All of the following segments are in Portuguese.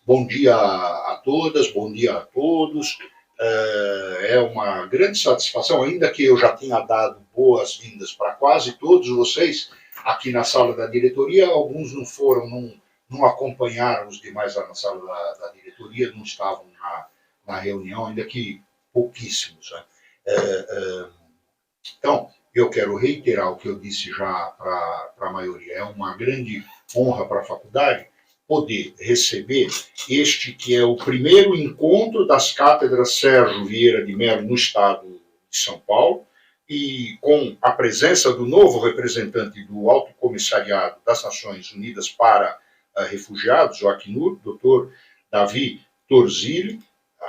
Bom dia a todas, bom dia a todos. É uma grande satisfação, ainda que eu já tenha dado boas-vindas para quase todos vocês aqui na sala da diretoria, alguns não foram, não acompanharam os demais lá na sala da diretoria, não estavam na reunião, ainda que pouquíssimos. Né? Então, eu quero reiterar o que eu disse já para a maioria. É uma grande honra para a faculdade poder receber este que é o primeiro encontro das cátedras Sérgio Vieira de Mello no estado de São Paulo, e com a presença do novo representante do Alto Comissariado das Nações Unidas para Refugiados, o Acnur, Dr. Davi Torzilli.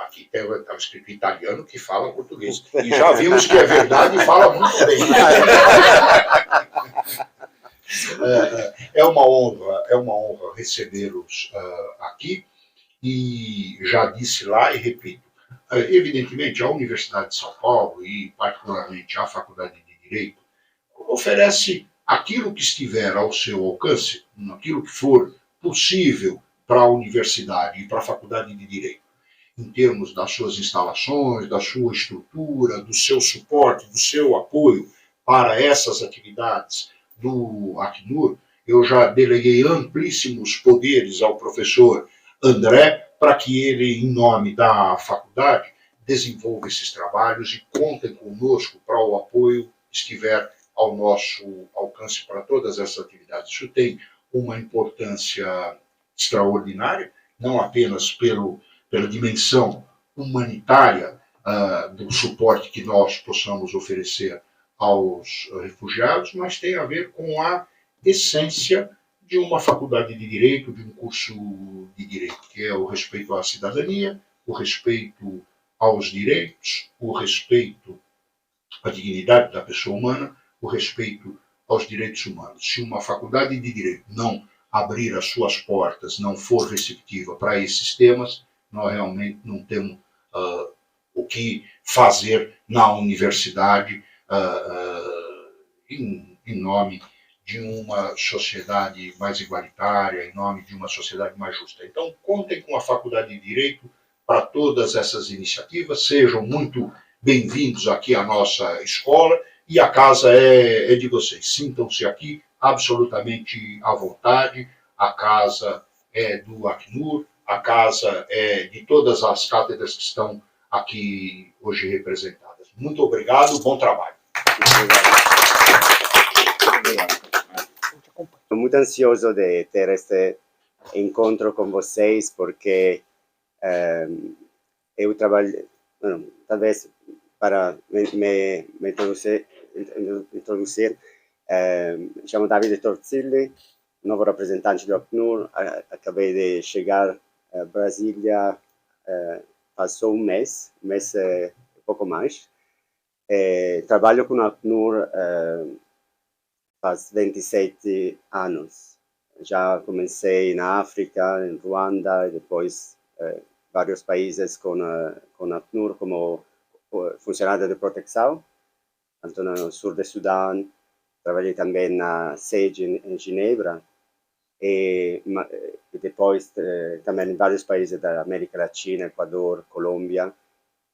Aqui está escrito italiano que fala português. E já vimos que é verdade e fala muito bem. É uma honra recebê-los aqui, e já disse lá e repito, evidentemente a Universidade de São Paulo e particularmente a Faculdade de Direito oferece aquilo que estiver ao seu alcance, aquilo que for possível para a universidade e para a Faculdade de Direito, em termos das suas instalações, da sua estrutura, do seu suporte, do seu apoio para essas atividades do Acnur. Eu já deleguei amplíssimos poderes ao professor André para que ele, em nome da faculdade, desenvolva esses trabalhos e contem conosco para o apoio que estiver ao nosso alcance para todas essas atividades. Isso tem uma importância extraordinária, não apenas pela dimensão humanitária do suporte que nós possamos oferecer aos refugiados, mas tem a ver com a essência de uma faculdade de direito, de um curso de direito, que é o respeito à cidadania, o respeito aos direitos, o respeito à dignidade da pessoa humana, o respeito aos direitos humanos. Se uma faculdade de direito não abrir as suas portas, não for receptiva para esses temas, nós realmente não temos o que fazer na universidade em nome de uma sociedade mais igualitária, em nome de uma sociedade mais justa. Então, contem com a Faculdade de Direito para todas essas iniciativas, sejam muito bem-vindos aqui à nossa escola, e a casa é de vocês. Sintam-se aqui absolutamente à vontade, a casa é do Acnur, a casa é de todas as cátedras que estão aqui hoje representadas. Muito obrigado, bom trabalho. Estou muito ansioso de ter este encontro com vocês, porque eu trabalho, talvez para me introduzir, chamo David Torzilli, novo representante do Acnur. Acabei de chegar a Brasília passou um mês e pouco mais. Trabalho com o Acnur faz 27 anos. Já comecei na África, em Ruanda, e depois vários países com a Acnur como funcionário de proteção, tanto no sul do Sudão. Trabalhei também na sede em Genebra, e depois também em vários países da América Latina, Equador, Colômbia,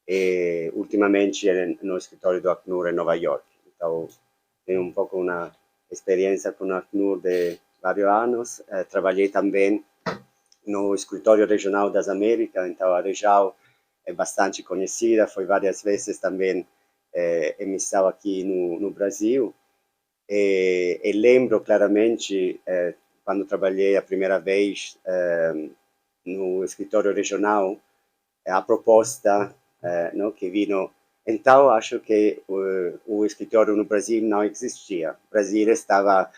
e ultimamente no escritório do Acnur em Nova York. Então, tenho um pouco uma experiência com o Acnur de vários anos. Trabalhei também no escritório regional das Américas, então a região é bastante conhecida, foi várias vezes também emissão aqui no Brasil. E lembro claramente, quando trabalhei a primeira vez no escritório regional, a proposta que vino. Então, acho que o escritório no Brasil não existia. O Brasil estava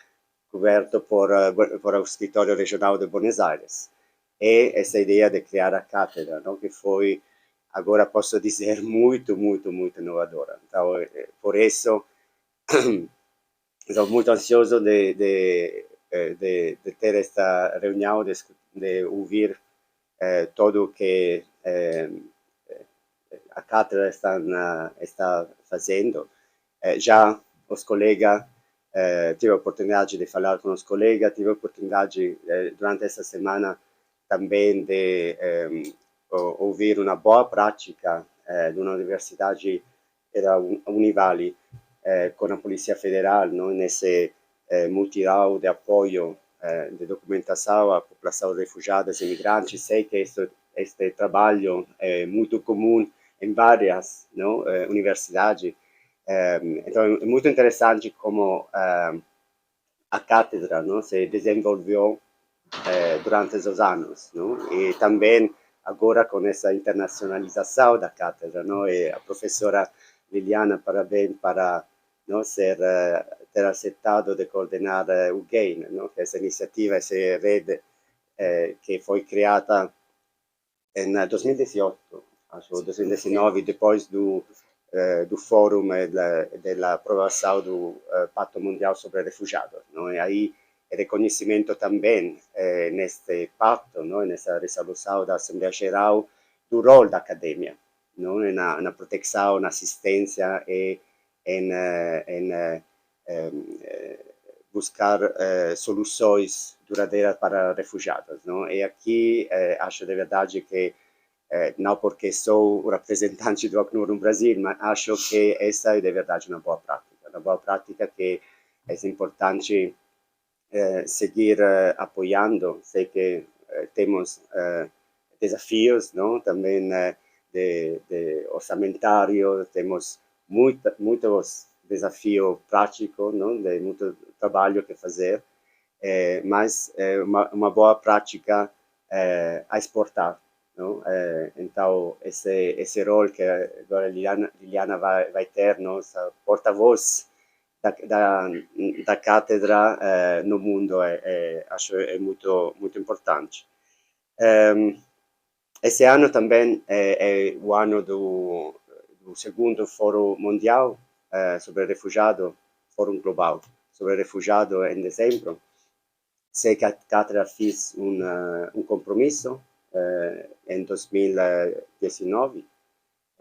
coberto por o escritório regional de Buenos Aires. E essa ideia de criar a cátedra, que foi, agora posso dizer, muito, muito, muito inovadora. Então, por isso, estou muito ansioso de ter esta reunião, de ouvir tudo o que a cátedra está fazendo. Já os colegas, tive a oportunidade de falar com os colegas, tive a oportunidade, durante essa semana, também de ouvir uma boa prática de uma universidade da Univali com a Polícia Federal, não, nesse multiral de apoio de documentação à população refugiada e imigrantes. Sei que este trabalho é muito comum em várias, não, universidades. Então é muito interessante como a cátedra, não, se desenvolveu durante os anos, não? E também agora com essa internacionalização da cátedra, não? E a professora Liliana, parabéns para não ter aceitado de coordenar o GAIN, não? Que essa iniciativa, essa rede que foi criada em 2018, acho 2019, depois do Fórum e da aprovação do Pacto Mundial sobre Refugiados, não? E aí o reconhecimento também neste pacto, não? Nessa resolução da Assembleia Geral, do rol da academia, não? Na proteção, na assistência e em buscar soluções duradouras para refugiados, não? E aqui acho de verdade que não porque sou o representante do Acnur no Brasil, mas acho que essa é de verdade uma boa prática que é importante seguir apoiando. Sei que temos desafios, não? Também de orçamentário, temos muitos desafios práticos, não? De muito trabalho que fazer, mas uma boa prática a exportar. Não? Então, esse rol que agora Liliana vai ter, nossa porta-voz da cátedra no mundo, acho muito importante. Esse ano também é o ano do segundo Fórum Mundial sobre Refugiado, Fórum Global sobre Refugiado em dezembro. Sei que a cátedra fez um compromisso em 2019,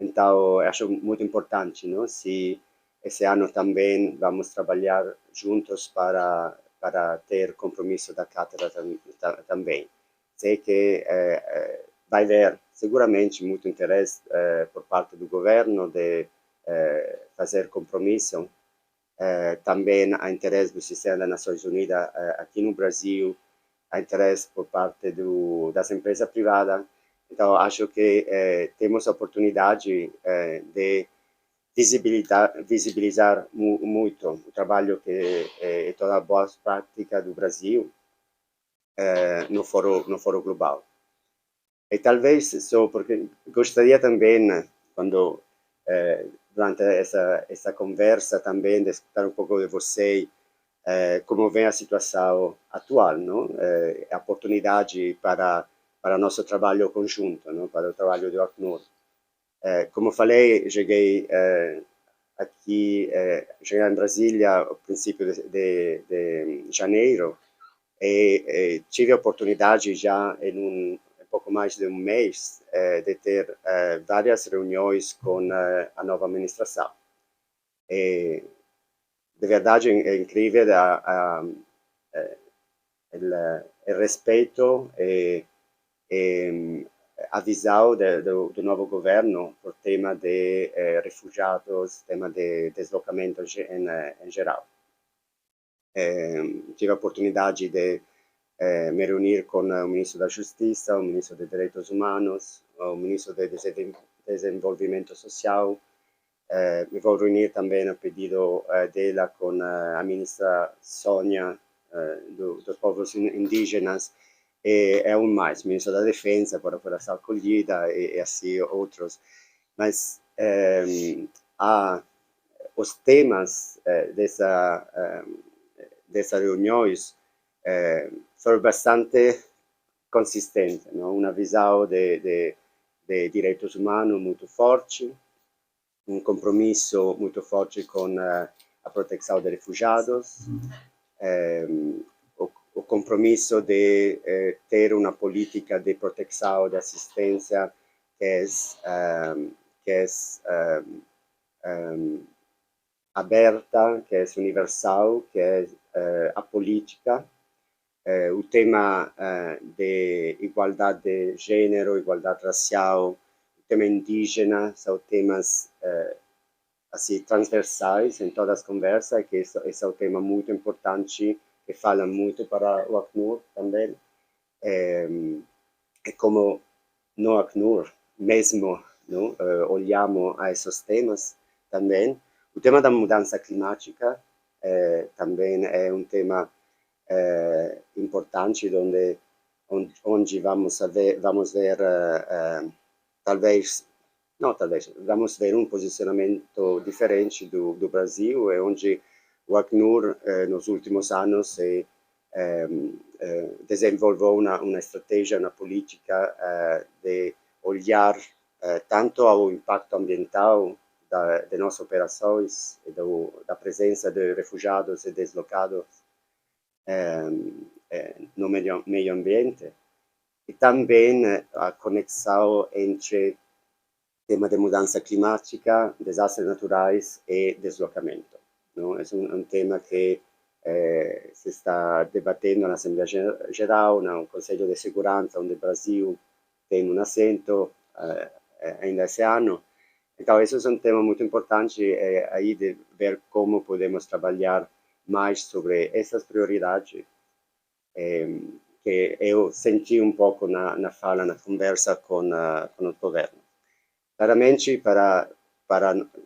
então acho muito importante, não? Se esse ano também vamos trabalhar juntos para ter compromisso da cátedra também. Sei que vai haver seguramente muito interesse por parte do governo de fazer compromisso. Também há interesse do Sistema das Nações Unidas aqui no Brasil, há interesse por parte das empresas privadas. Então, acho que temos a oportunidade de visibilizar muito o trabalho que é toda a boa prática do Brasil no fórum global. E talvez só porque gostaria também, quando durante essa conversa também de escutar um pouco de você, como vem a situação atual, não? A oportunidade para nosso trabalho conjunto, não? Para o trabalho do Acnur. Como falei, cheguei em Brasília no princípio de janeiro e tive a oportunidade já em pouco mais de um mês de ter várias reuniões com a nova administração. E, de verdade é incrível o respeito e a visão do novo governo por tema de refugiados, tema de deslocamento em geral. Tive a oportunidade de me reunir com o ministro da Justiça, o ministro de Direitos Humanos, o ministro de Desenvolvimento Social. Me vou reunir também a pedido dela com a ministra Sônia dos povos indígenas e mais, ministro da Defesa para essa acolhida e assim outros. Mas os temas dessas reuniões foram bastante consistentes, não? Uma visão de direitos humanos muito forte, um compromisso muito forte com a proteção de refugiados, o compromisso de ter uma política de proteção, de assistência que é aberta, que é universal, que é apolítica. o tema de igualdade de gênero, igualdade racial, o tema indígena, são temas assim, transversais em todas as conversas, que esse é um tema muito importante, que fala muito para o Acnur também. E como no Acnur mesmo não, olhamos a esses temas também. O tema da mudança climática também é um tema importante, onde vamos ver talvez, vamos ver um posicionamento diferente do Brasil, onde o Acnur, nos últimos anos, desenvolveu uma estratégia, uma política de olhar tanto ao impacto ambiental de nossas operações e da presença de refugiados e deslocados no meio ambiente, e também a conexão entre tema de mudança climática, desastres naturais e deslocamento. Não? É um tema que se está debatendo na Assembleia Geral, no Conselho de Segurança, onde o Brasil tem um assento ainda esse ano. Então, esse é um tema muito importante aí de ver como podemos trabalhar mais sobre essas prioridades, que eu senti um pouco na fala, na conversa com o governo. Claramente, para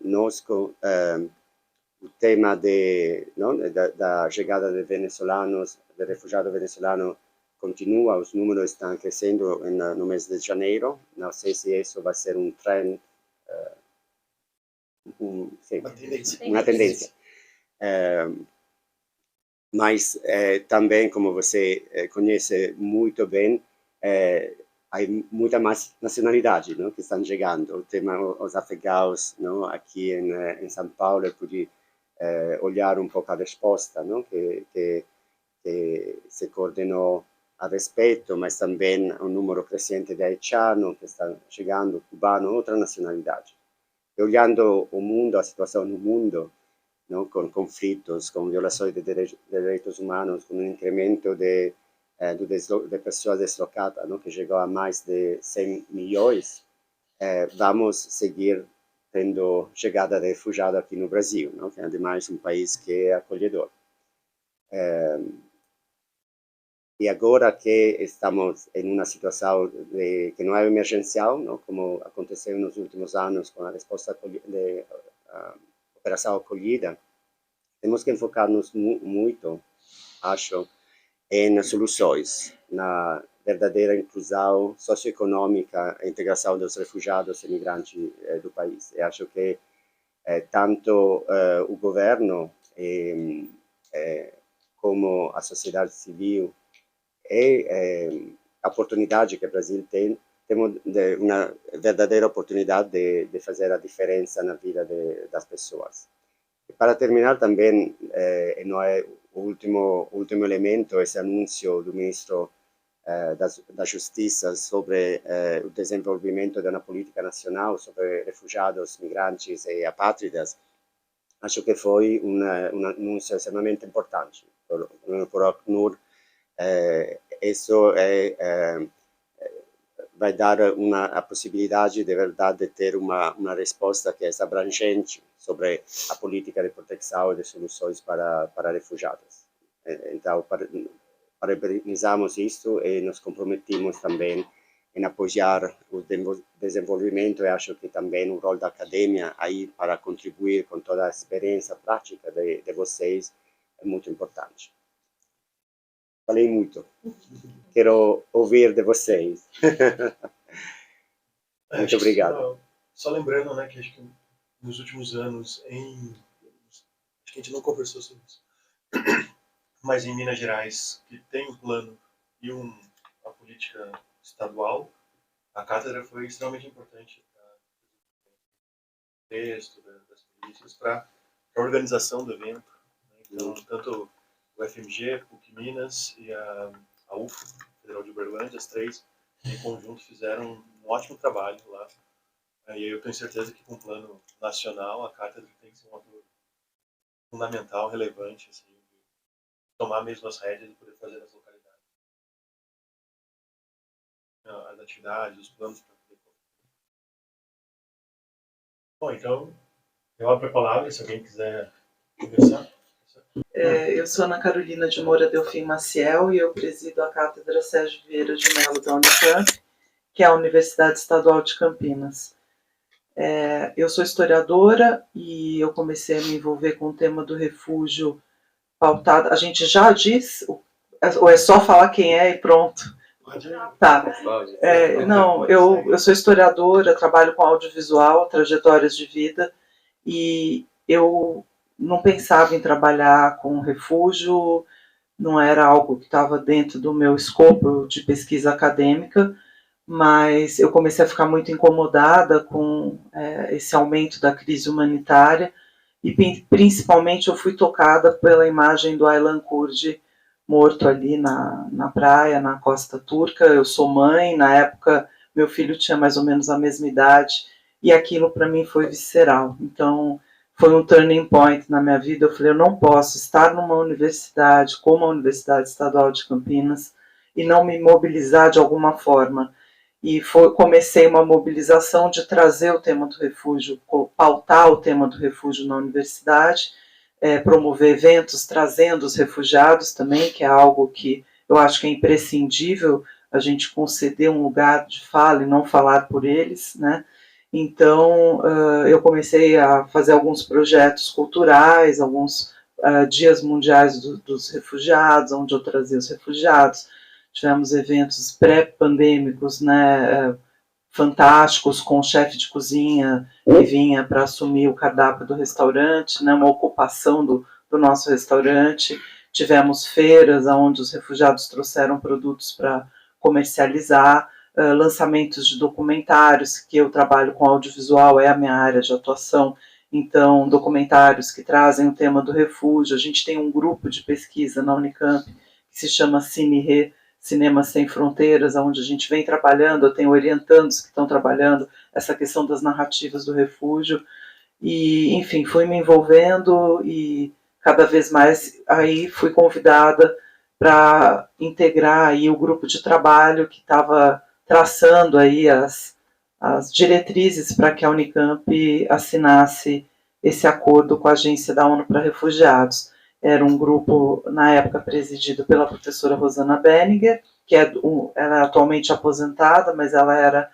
nós, o tema da chegada de venezuelanos, de refugiados venezuelanos, continua, os números estão crescendo no mês de janeiro. Não sei se isso vai ser um trend, uma tendência. Mas também, como você conhece muito bem, há muita mais nacionalidade, não, que estão chegando. O tema os afegãos, não, aqui em São Paulo, eu pude olhar um pouco a resposta, não, que se coordenou a respeito, mas também um número crescente de haitianos que estão chegando, cubano, outra nacionalidade. E olhando o mundo, a situação no mundo, não, com conflitos, com violações de direitos humanos, com um incremento de pessoas deslocadas, não, que chegou a mais de 100 milhões, vamos seguir tendo chegada de refugiados aqui no Brasil, não, que é ademais um país que é acolhedor. E agora que estamos em uma situação que não é emergencial, não, como aconteceu nos últimos anos com a resposta de operação acolhida, temos que enfocar-nos muito, acho, em soluções, na verdadeira inclusão socioeconômica, a integração dos refugiados e migrantes do país. Eu acho que tanto o governo como a sociedade civil e a oportunidade que o Brasil tem, temos uma verdadeira oportunidade de fazer a diferença na vida das pessoas. E para terminar também, não é o último elemento, esse anúncio do ministro da Justiça sobre o desenvolvimento de uma política nacional sobre refugiados, migrantes e apátridas. Acho que foi um anúncio extremamente importante para o Acnur. Isso vai dar a possibilidade de verdade de ter uma resposta que é abrangente sobre a política de proteção e de soluções para refugiados. Então, parabenizamos isso e nos comprometemos também em apoiar o desenvolvimento. Eu acho que também o rol da academia aí para contribuir com toda a experiência prática de vocês é muito importante. Falei muito. Quero ouvir de vocês. Muito obrigado. Só lembrando, né, que acho que nos últimos anos, acho que a gente não conversou sobre isso, mas em Minas Gerais, que tem um plano e uma política estadual, a cátedra foi extremamente importante para o texto das políticas, para a organização do evento. Né? Então, tanto o FMG, PUC Minas e a UFO, Federal de Uberlândia, as três, em conjunto, fizeram um ótimo trabalho lá. E eu tenho certeza que com o plano nacional, a cátedra tem que ser um ator fundamental, relevante, assim, tomar mesmo as rédeas e poder fazer as localidades. as atividades, os planos para poder. Bom, então eu abro a palavra se alguém quiser conversar. Eu sou Ana Carolina de Moura Delfim Maciel e eu presido a Cátedra Sérgio Vieira de Mello da Unicamp, que é a Universidade Estadual de Campinas. Eu sou historiadora e eu comecei a me envolver com o tema do refúgio pautado. A gente já diz, ou é só falar quem é e pronto? Tá. Não, eu sou historiadora, trabalho com audiovisual, trajetórias de vida, e eu não pensava em trabalhar com refúgio, não era algo que estava dentro do meu escopo de pesquisa acadêmica, mas eu comecei a ficar muito incomodada com esse aumento da crise humanitária e principalmente eu fui tocada pela imagem do Aylan Kurdi morto ali na praia, na costa turca. Eu sou mãe, na época meu filho tinha mais ou menos a mesma idade e aquilo para mim foi visceral. Então foi um turning point na minha vida. Eu falei, eu não posso estar numa universidade como a Universidade Estadual de Campinas e não me mobilizar de alguma forma. E comecei uma mobilização de trazer o tema do refúgio, pautar o tema do refúgio na universidade, promover eventos trazendo os refugiados também, que é algo que eu acho que é imprescindível a gente conceder um lugar de fala e não falar por eles, né? Então, eu comecei a fazer alguns projetos culturais, alguns dias mundiais dos refugiados, onde eu trazia os refugiados. Tivemos eventos pré-pandêmicos, né, fantásticos, com o chefe de cozinha que vinha para assumir o cardápio do restaurante, né, uma ocupação do nosso restaurante. Tivemos feiras onde os refugiados trouxeram produtos para comercializar, lançamentos de documentários, que eu trabalho com audiovisual, é a minha área de atuação, então documentários que trazem o tema do refúgio. A gente tem um grupo de pesquisa na Unicamp que se chama CineRe, Cinema Sem Fronteiras, onde a gente vem trabalhando, eu tenho orientandos que estão trabalhando essa questão das narrativas do refúgio, e, enfim, fui me envolvendo e cada vez mais aí fui convidada para integrar aí o grupo de trabalho que estava traçando aí as diretrizes para que a Unicamp assinasse esse acordo com a Agência da ONU para Refugiados. Era um grupo, na época, presidido pela professora Rosana Benninger, que ela é atualmente aposentada, mas ela era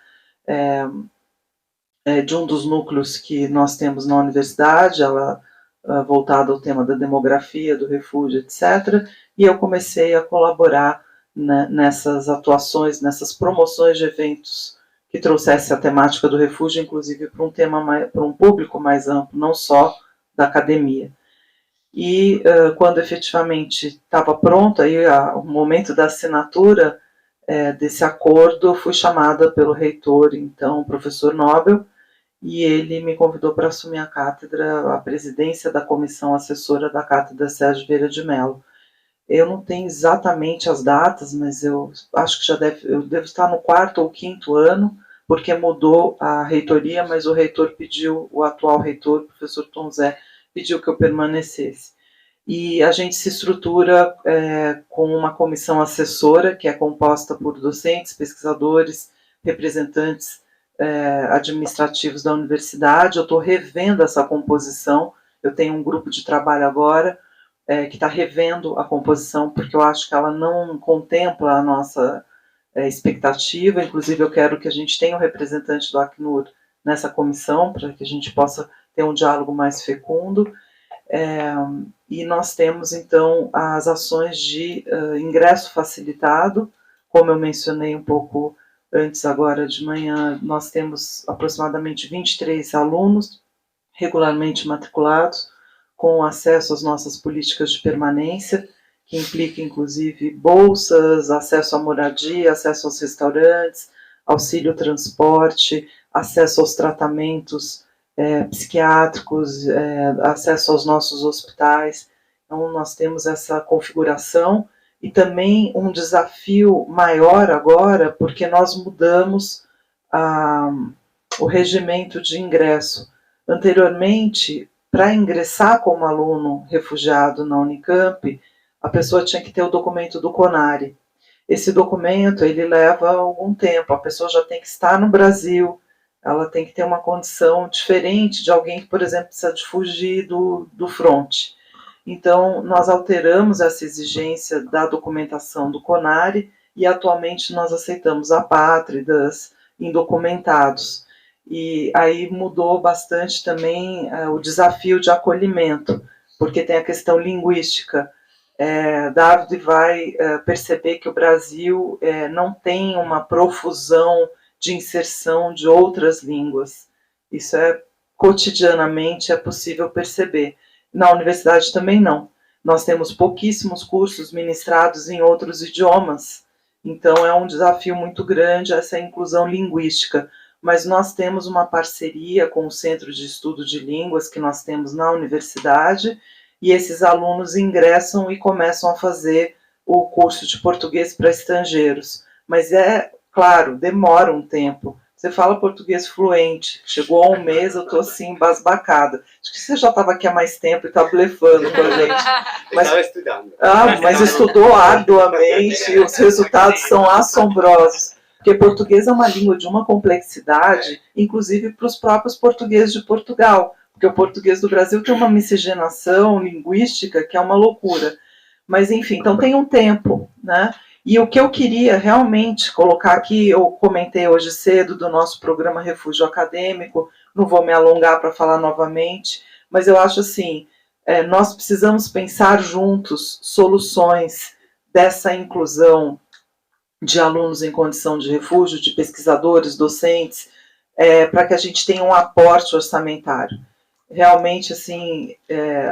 de um dos núcleos que nós temos na universidade, ela voltada ao tema da demografia, do refúgio, etc. E eu comecei a colaborar, né, nessas atuações, nessas promoções de eventos que trouxesse a temática do refúgio, inclusive para um público mais amplo, não só da academia. E quando efetivamente estava pronto, aí o momento da assinatura desse acordo, eu fui chamada pelo reitor, então, o professor Nobel, e ele me convidou para assumir a cátedra, a presidência da comissão assessora da Cátedra Sérgio Vieira de Mello. Eu não tenho exatamente as datas, mas eu acho que eu devo estar no 4º ou 5º ano, porque mudou a reitoria, mas o reitor pediu, o atual reitor, o professor Tom Zé, pediu que eu permanecesse. E a gente se estrutura com uma comissão assessora, que é composta por docentes, pesquisadores, representantes administrativos da universidade. Eu estou revendo essa composição, eu tenho um grupo de trabalho agora que está revendo a composição, porque eu acho que ela não contempla a nossa expectativa. Inclusive, eu quero que a gente tenha um representante do Acnur nessa comissão, para que a gente possa ter um diálogo mais fecundo. E nós temos, então, as ações de ingresso facilitado, como eu mencionei um pouco antes, agora de manhã, nós temos aproximadamente 23 alunos regularmente matriculados, com acesso às nossas políticas de permanência, que implica, inclusive, bolsas, acesso à moradia, acesso aos restaurantes, auxílio transporte, acesso aos tratamentos psiquiátricos, acesso aos nossos hospitais. Então, nós temos essa configuração e também um desafio maior agora, porque nós mudamos o regimento de ingresso. Anteriormente, para ingressar como aluno refugiado na Unicamp, a pessoa tinha que ter o documento do CONARE. esse documento ele leva algum tempo, a pessoa já tem que estar no Brasil, ela tem que ter uma condição diferente de alguém que, por exemplo, precisa de fugir do fronte. Então, nós alteramos essa exigência da documentação do CONARE e atualmente nós aceitamos apátridas, indocumentados. E aí mudou bastante também o desafio de acolhimento, porque tem a questão linguística. David vai perceber que o Brasil não tem uma profusão de inserção de outras línguas. Isso cotidianamente é possível perceber. Na universidade também não. Nós temos pouquíssimos cursos ministrados em outros idiomas, então é um desafio muito grande essa inclusão linguística. Mas nós temos uma parceria com o Centro de Estudo de Línguas que nós temos na universidade, e esses alunos ingressam e começam a fazer o curso de português para estrangeiros. Mas claro, demora um tempo. Você fala português fluente, chegou a um mês, eu estou assim, embasbacada. Acho que você já estava aqui há mais tempo e está blefando com a gente. Estava estudando. Mas estudou arduamente e os resultados são assombrosos. Porque português é uma língua de uma complexidade, inclusive para os próprios portugueses de Portugal. Porque o português do Brasil tem uma miscigenação linguística que é uma loucura. Mas, enfim, então tem um tempo, né? E o que eu queria realmente colocar aqui, eu comentei hoje cedo do nosso programa Refúgio Acadêmico, não vou me alongar para falar novamente, mas eu acho assim, nós precisamos pensar juntos soluções dessa inclusão de alunos em condição de refúgio, de pesquisadores, docentes, para que a gente tenha um aporte orçamentário. Realmente, assim,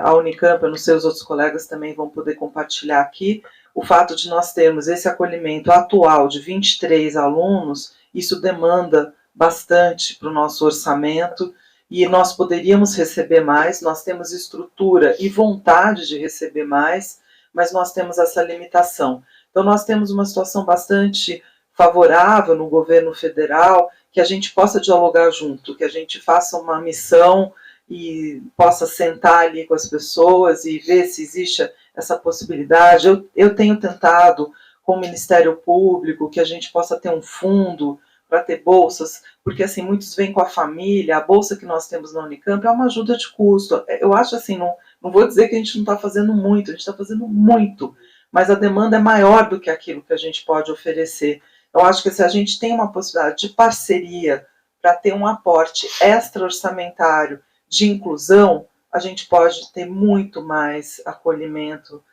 a Unicamp, eu não sei, os outros colegas também vão poder compartilhar aqui, o fato de nós termos esse acolhimento atual de 23 alunos, isso demanda bastante para o nosso orçamento, e nós poderíamos receber mais, nós temos estrutura e vontade de receber mais, mas nós temos essa limitação. Então, nós temos uma situação bastante favorável no governo federal, que a gente possa dialogar junto, que a gente faça uma missão e possa sentar ali com as pessoas e ver se existe essa possibilidade. Eu tenho tentado com o Ministério Público que a gente possa ter um fundo para ter bolsas, porque assim, muitos vêm com a família, a bolsa que nós temos na Unicamp é uma ajuda de custo. Eu acho assim, não vou dizer que a gente não está fazendo muito, a gente está fazendo muito, mas a demanda é maior do que aquilo que a gente pode oferecer. Eu acho que se a gente tem uma possibilidade de parceria para ter um aporte extra-orçamentário de inclusão, a gente pode ter muito mais acolhimento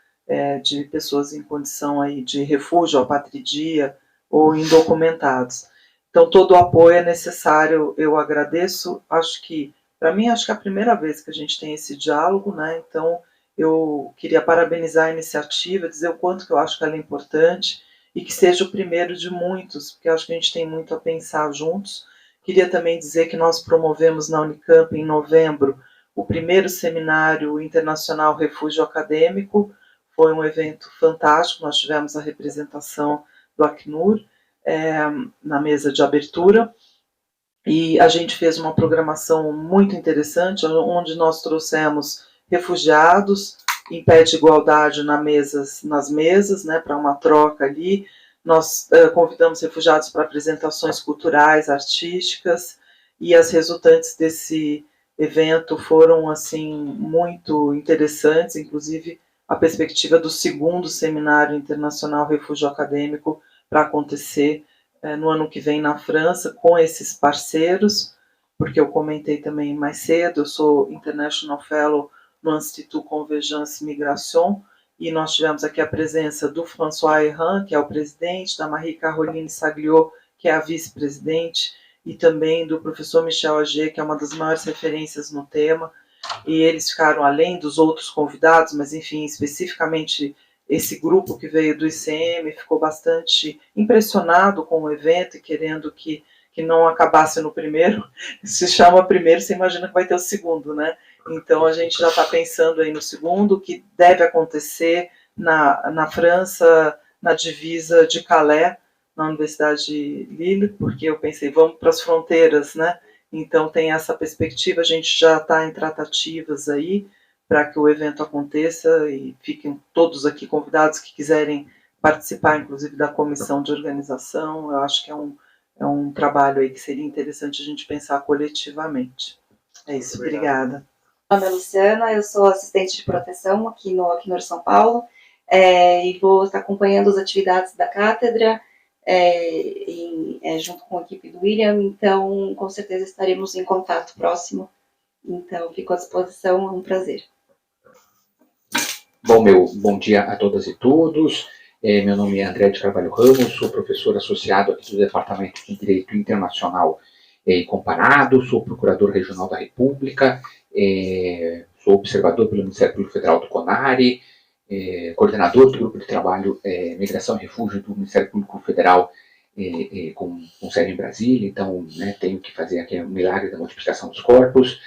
de pessoas em condição aí de refúgio, apatridia ou indocumentados. Então, todo o apoio é necessário, eu agradeço. Acho que, para mim, acho que é a primeira vez que a gente tem esse diálogo, né? Então, eu queria parabenizar a iniciativa, dizer o quanto que eu acho que ela é importante e que seja o primeiro de muitos, porque acho que a gente tem muito a pensar juntos. Queria também dizer que nós promovemos na Unicamp, em novembro, o primeiro seminário internacional Refúgio Acadêmico. Foi um evento fantástico, nós tivemos a representação do Acnur na mesa de abertura, e a gente fez uma programação muito interessante, onde nós trouxemos refugiados em pé de igualdade nas mesas, né, para uma troca ali. Nós convidamos refugiados para apresentações culturais, artísticas, e as resultantes desse evento foram assim muito interessantes, inclusive a perspectiva do segundo Seminário Internacional Refúgio Acadêmico para acontecer no ano que vem na França, com esses parceiros, porque eu comentei também mais cedo, eu sou International Fellow no Institut Convergence Migration, e nós tivemos aqui a presença do François Herrand, que é o presidente, da Marie-Caroline Sagliot, que é a vice-presidente, e também do professor Michel Auger, que é uma das maiores referências no tema, e eles ficaram além dos outros convidados, mas enfim, especificamente esse grupo que veio do ICM ficou bastante impressionado com o evento e querendo que não acabasse no primeiro. Se chama primeiro, você imagina que vai ter o segundo, né? Então a gente já está pensando aí no segundo, que deve acontecer na França, na divisa de Calais, na Universidade de Lille, porque eu pensei, vamos para as fronteiras, né? Então tem essa perspectiva, a gente já está em tratativas aí para que o evento aconteça, e fiquem todos aqui convidados que quiserem participar, inclusive, da comissão de organização. Eu acho que é um trabalho aí que seria interessante a gente pensar coletivamente. É isso, obrigada. Meu nome é Luciana, eu sou assistente de proteção aqui no São Paulo, e vou estar acompanhando as atividades da cátedra, junto com a equipe do William, então com certeza estaremos em contato próximo. Então, fico à disposição, é um prazer. Bom dia a todas e todos. Meu nome é André de Carvalho Ramos, sou professor associado aqui do Departamento de Direito Internacional e Comparado, sou procurador regional da República, sou observador pelo Ministério Público Federal do CONARE, coordenador do Grupo de Trabalho Migração e Refúgio do Ministério Público Federal com sede em Brasília, então tenho que fazer aqui o milagre da multiplicação dos corpos.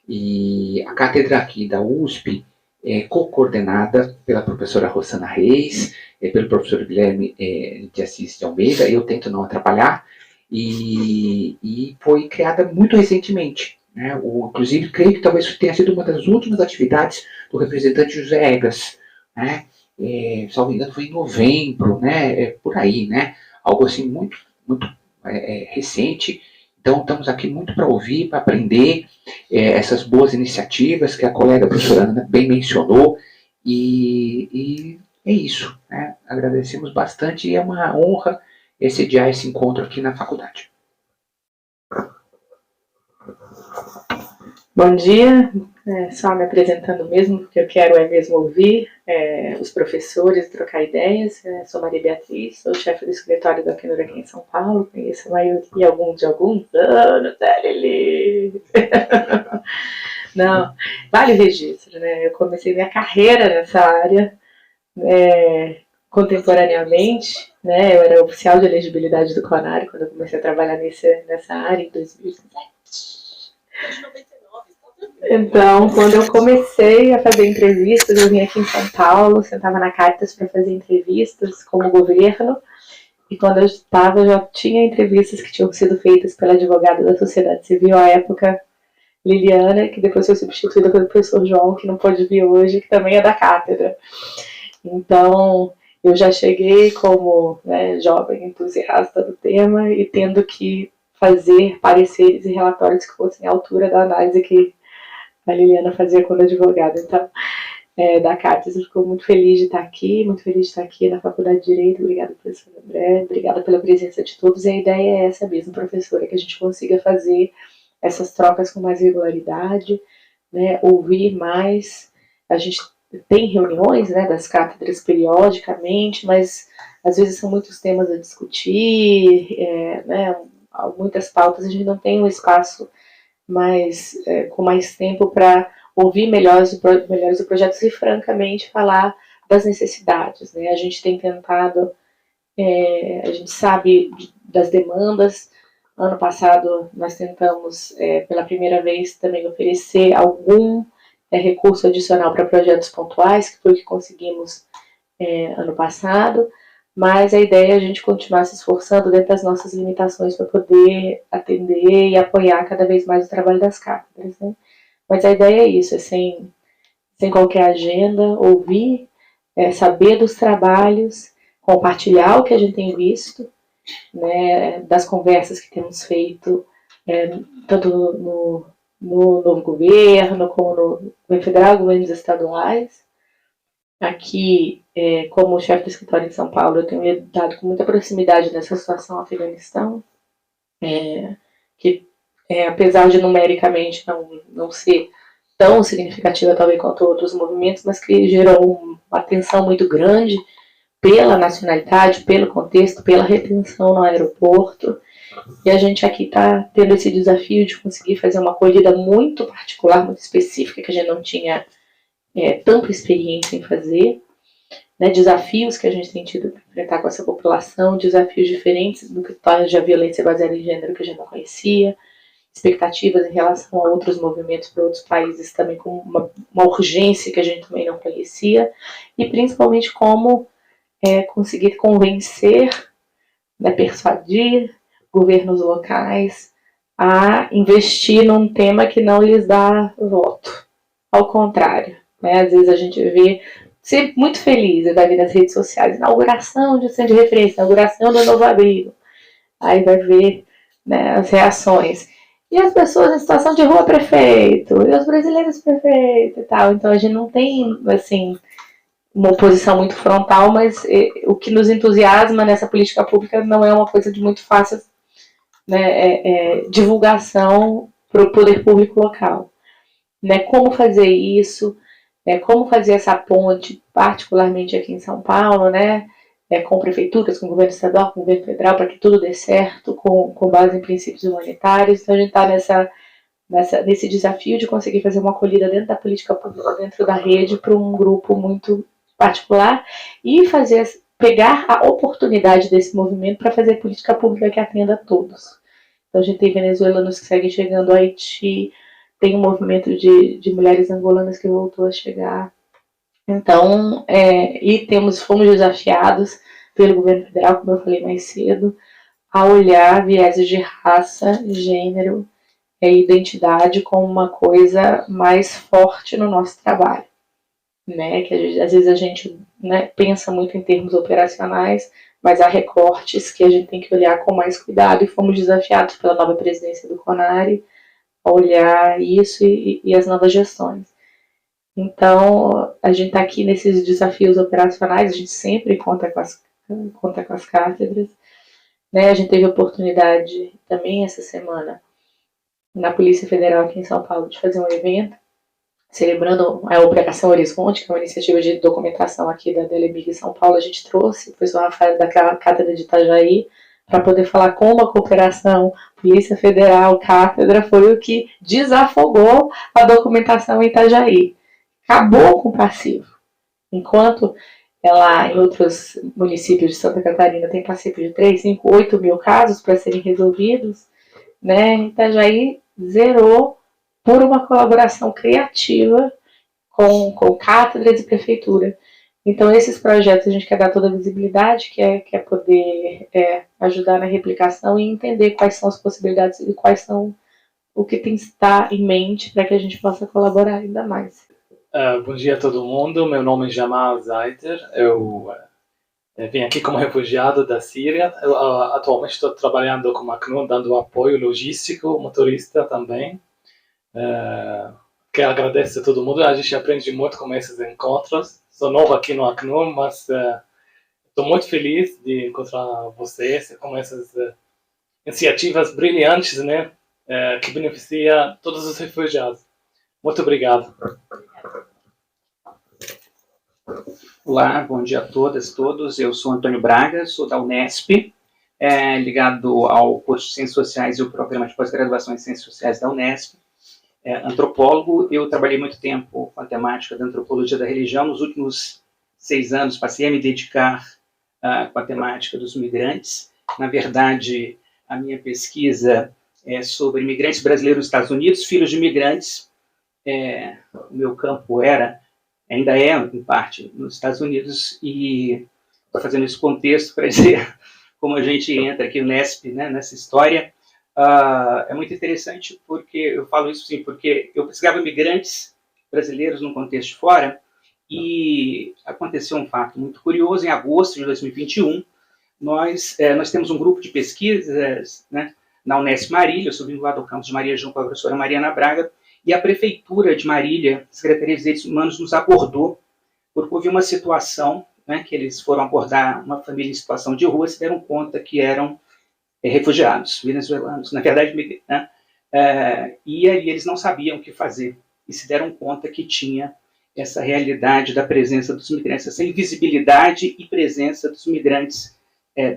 E a cátedra aqui da USP é co-coordenada pela professora Rosana Reis, pelo professor Guilherme de Assis de Almeida, eu tento não atrapalhar, e foi criada muito recentemente. Inclusive, creio que talvez tenha sido uma das últimas atividades do representante José Egas, se não me engano foi em novembro, por aí, algo assim muito recente. Então, estamos aqui muito para ouvir, para aprender essas boas iniciativas que a colega professora Ana bem mencionou, e é isso. Agradecemos bastante e é uma honra sediar esse encontro aqui na faculdade. Bom dia, só me apresentando mesmo, porque eu quero mesmo ouvir os professores, trocar ideias. Sou Maria Beatriz, sou chefe do escritório da Acnur aqui em São Paulo, conheço a maioria de alguns anos, Não, vale o registro, Eu comecei minha carreira nessa área contemporaneamente, Eu era oficial de elegibilidade do CONARE quando eu comecei a trabalhar nessa área em 2017. Então, quando eu comecei a fazer entrevistas, eu vim aqui em São Paulo, sentava na Caritas para fazer entrevistas como governo, e quando eu estava, já tinha entrevistas que tinham sido feitas pela advogada da sociedade civil à época, Liliana, que depois foi substituída pelo professor João, que não pôde vir hoje, que também é da cátedra. Então, eu já cheguei como jovem entusiasta do tema e tendo que fazer pareceres e relatórios que fossem à altura da análise que a Liliana fazia quando advogada. Então, da Cátedra, eu fico muito feliz de estar aqui, na Faculdade de Direito. Obrigada, professor André, obrigada pela presença de todos. E a ideia é essa mesmo, professora, que a gente consiga fazer essas trocas com mais regularidade, ouvir mais. A gente tem reuniões das cátedras periodicamente, mas às vezes são muitos temas a discutir, muitas pautas, a gente não tem um espaço com mais tempo para ouvir melhores os projetos e, francamente, falar das necessidades. A gente tem tentado, a gente sabe das demandas. Ano passado, nós tentamos, pela primeira vez, também oferecer algum recurso adicional para projetos pontuais, que foi o que conseguimos ano passado. Mas a ideia é a gente continuar se esforçando dentro das nossas limitações para poder atender e apoiar cada vez mais o trabalho das cátedras. Mas a ideia é isso, sem qualquer agenda, ouvir, saber dos trabalhos, compartilhar o que a gente tem visto, das conversas que temos feito, tanto no novo governo, como no governo federal, governos estaduais. Aqui, como chefe do escritório em São Paulo, eu tenho dado com muita proximidade nessa situação no Afeganistão, que apesar de numericamente não ser tão significativa talvez quanto outros movimentos, mas que gerou uma atenção muito grande pela nacionalidade, pelo contexto, pela retenção no aeroporto. E a gente aqui está tendo esse desafio de conseguir fazer uma acolhida muito particular, muito específica, que a gente não tinha tanta experiência em fazer, desafios que a gente tem tido para enfrentar com essa população, desafios diferentes do que de a violência baseada em gênero que a gente não conhecia, expectativas em relação a outros movimentos para outros países também com uma urgência que a gente também não conhecia, e principalmente como conseguir convencer, persuadir governos locais a investir num tema que não lhes dá voto. Ao contrário, às vezes a gente vê sempre muito felizes, vai ver nas redes sociais, inauguração de centro de referência, inauguração do novo abrigo. Aí vai ver, né, as reações. E as pessoas em situação de rua, prefeito, e os brasileiros, prefeito e tal. Então a gente não tem, assim, uma oposição muito frontal, mas o que nos entusiasma nessa política pública não é uma coisa de muito fácil, né, divulgação para o poder público local. Né, como fazer isso, né, como fazer essa ponte, particularmente aqui em São Paulo, né, com prefeituras, com governo estadual, com governo federal, para que tudo dê certo, com base em princípios humanitários. Então a gente está nesse desafio de conseguir fazer uma acolhida dentro da política pública, dentro da rede, para um grupo muito particular e pegar a oportunidade desse movimento para fazer política pública que atenda a todos. Então a gente tem venezuelanos que seguem chegando, Haiti, tem um movimento de mulheres angolanas que voltou a chegar. Então, fomos desafiados pelo governo federal, como eu falei mais cedo, a olhar vieses de raça, gênero e identidade como uma coisa mais forte no nosso trabalho. Né? Que às vezes a gente, né, pensa muito em termos operacionais, mas há recortes que a gente tem que olhar com mais cuidado, e fomos desafiados pela nova presidência do CONARE a olhar isso e as novas gestões. Então, a gente está aqui nesses desafios operacionais, a gente sempre conta com as cátedras. Né? A gente teve a oportunidade também essa semana, na Polícia Federal aqui em São Paulo, de fazer um evento celebrando a Operação Horizonte, que é uma iniciativa de documentação aqui da Delebig em São Paulo. A gente trouxe o professor Rafael da Cátedra de Itajaí para poder falar como a cooperação Polícia Federal, Cátedra, foi o que desafogou a documentação em Itajaí. Acabou com o passivo. Enquanto lá em outros municípios de Santa Catarina tem passivo de 3, 5, 8 mil casos para serem resolvidos, né, Itajaí zerou por uma colaboração criativa com cátedras e prefeitura. Então, esses projetos a gente quer dar toda a visibilidade, quer poder ajudar na replicação e entender quais são as possibilidades e quais são o que tem que estar em mente para que a gente possa colaborar ainda mais. Bom dia a todo mundo, meu nome é Jamal Zaiter, eu vim aqui como refugiado da Síria. Eu atualmente estou trabalhando com a Acnur, dando apoio logístico, motorista também. Quero agradecer a todo mundo, a gente aprende muito com esses encontros. Sou novo aqui no Acnur, mas estou muito feliz de encontrar vocês com essas iniciativas brilhantes, né, que beneficiam todos os refugiados. Muito obrigado. Olá, bom dia a todas e todos. Eu sou Antônio Braga, sou da Unesp, ligado ao curso de Ciências Sociais e o programa de pós-graduação em Ciências Sociais da Unesp. Antropólogo, eu trabalhei muito tempo com a temática da antropologia da religião. Nos últimos 6 anos passei a me dedicar com a temática dos migrantes. Na verdade, a minha pesquisa é sobre imigrantes brasileiros nos Estados Unidos, filhos de imigrantes. O meu campo ainda é, em parte, nos Estados Unidos, e estou fazendo esse contexto para dizer como a gente entra aqui no Unesp, né, nessa história. É muito interessante porque eu falo isso sim, porque eu pesquisava imigrantes brasileiros num contexto de fora, e aconteceu um fato muito curioso. Em agosto de 2021, nós temos um grupo de pesquisas, né, na Unesp Marília. Eu sou vinculado ao campus de Maria João com a professora Mariana Braga, e a Prefeitura de Marília, a Secretaria de Direitos Humanos, nos abordou, porque houve uma situação, né, que eles foram abordar uma família em situação de rua, se deram conta que eram refugiados venezuelanos, na verdade, né, e aí eles não sabiam o que fazer, e se deram conta que tinha essa realidade da presença dos migrantes, essa invisibilidade e presença dos migrantes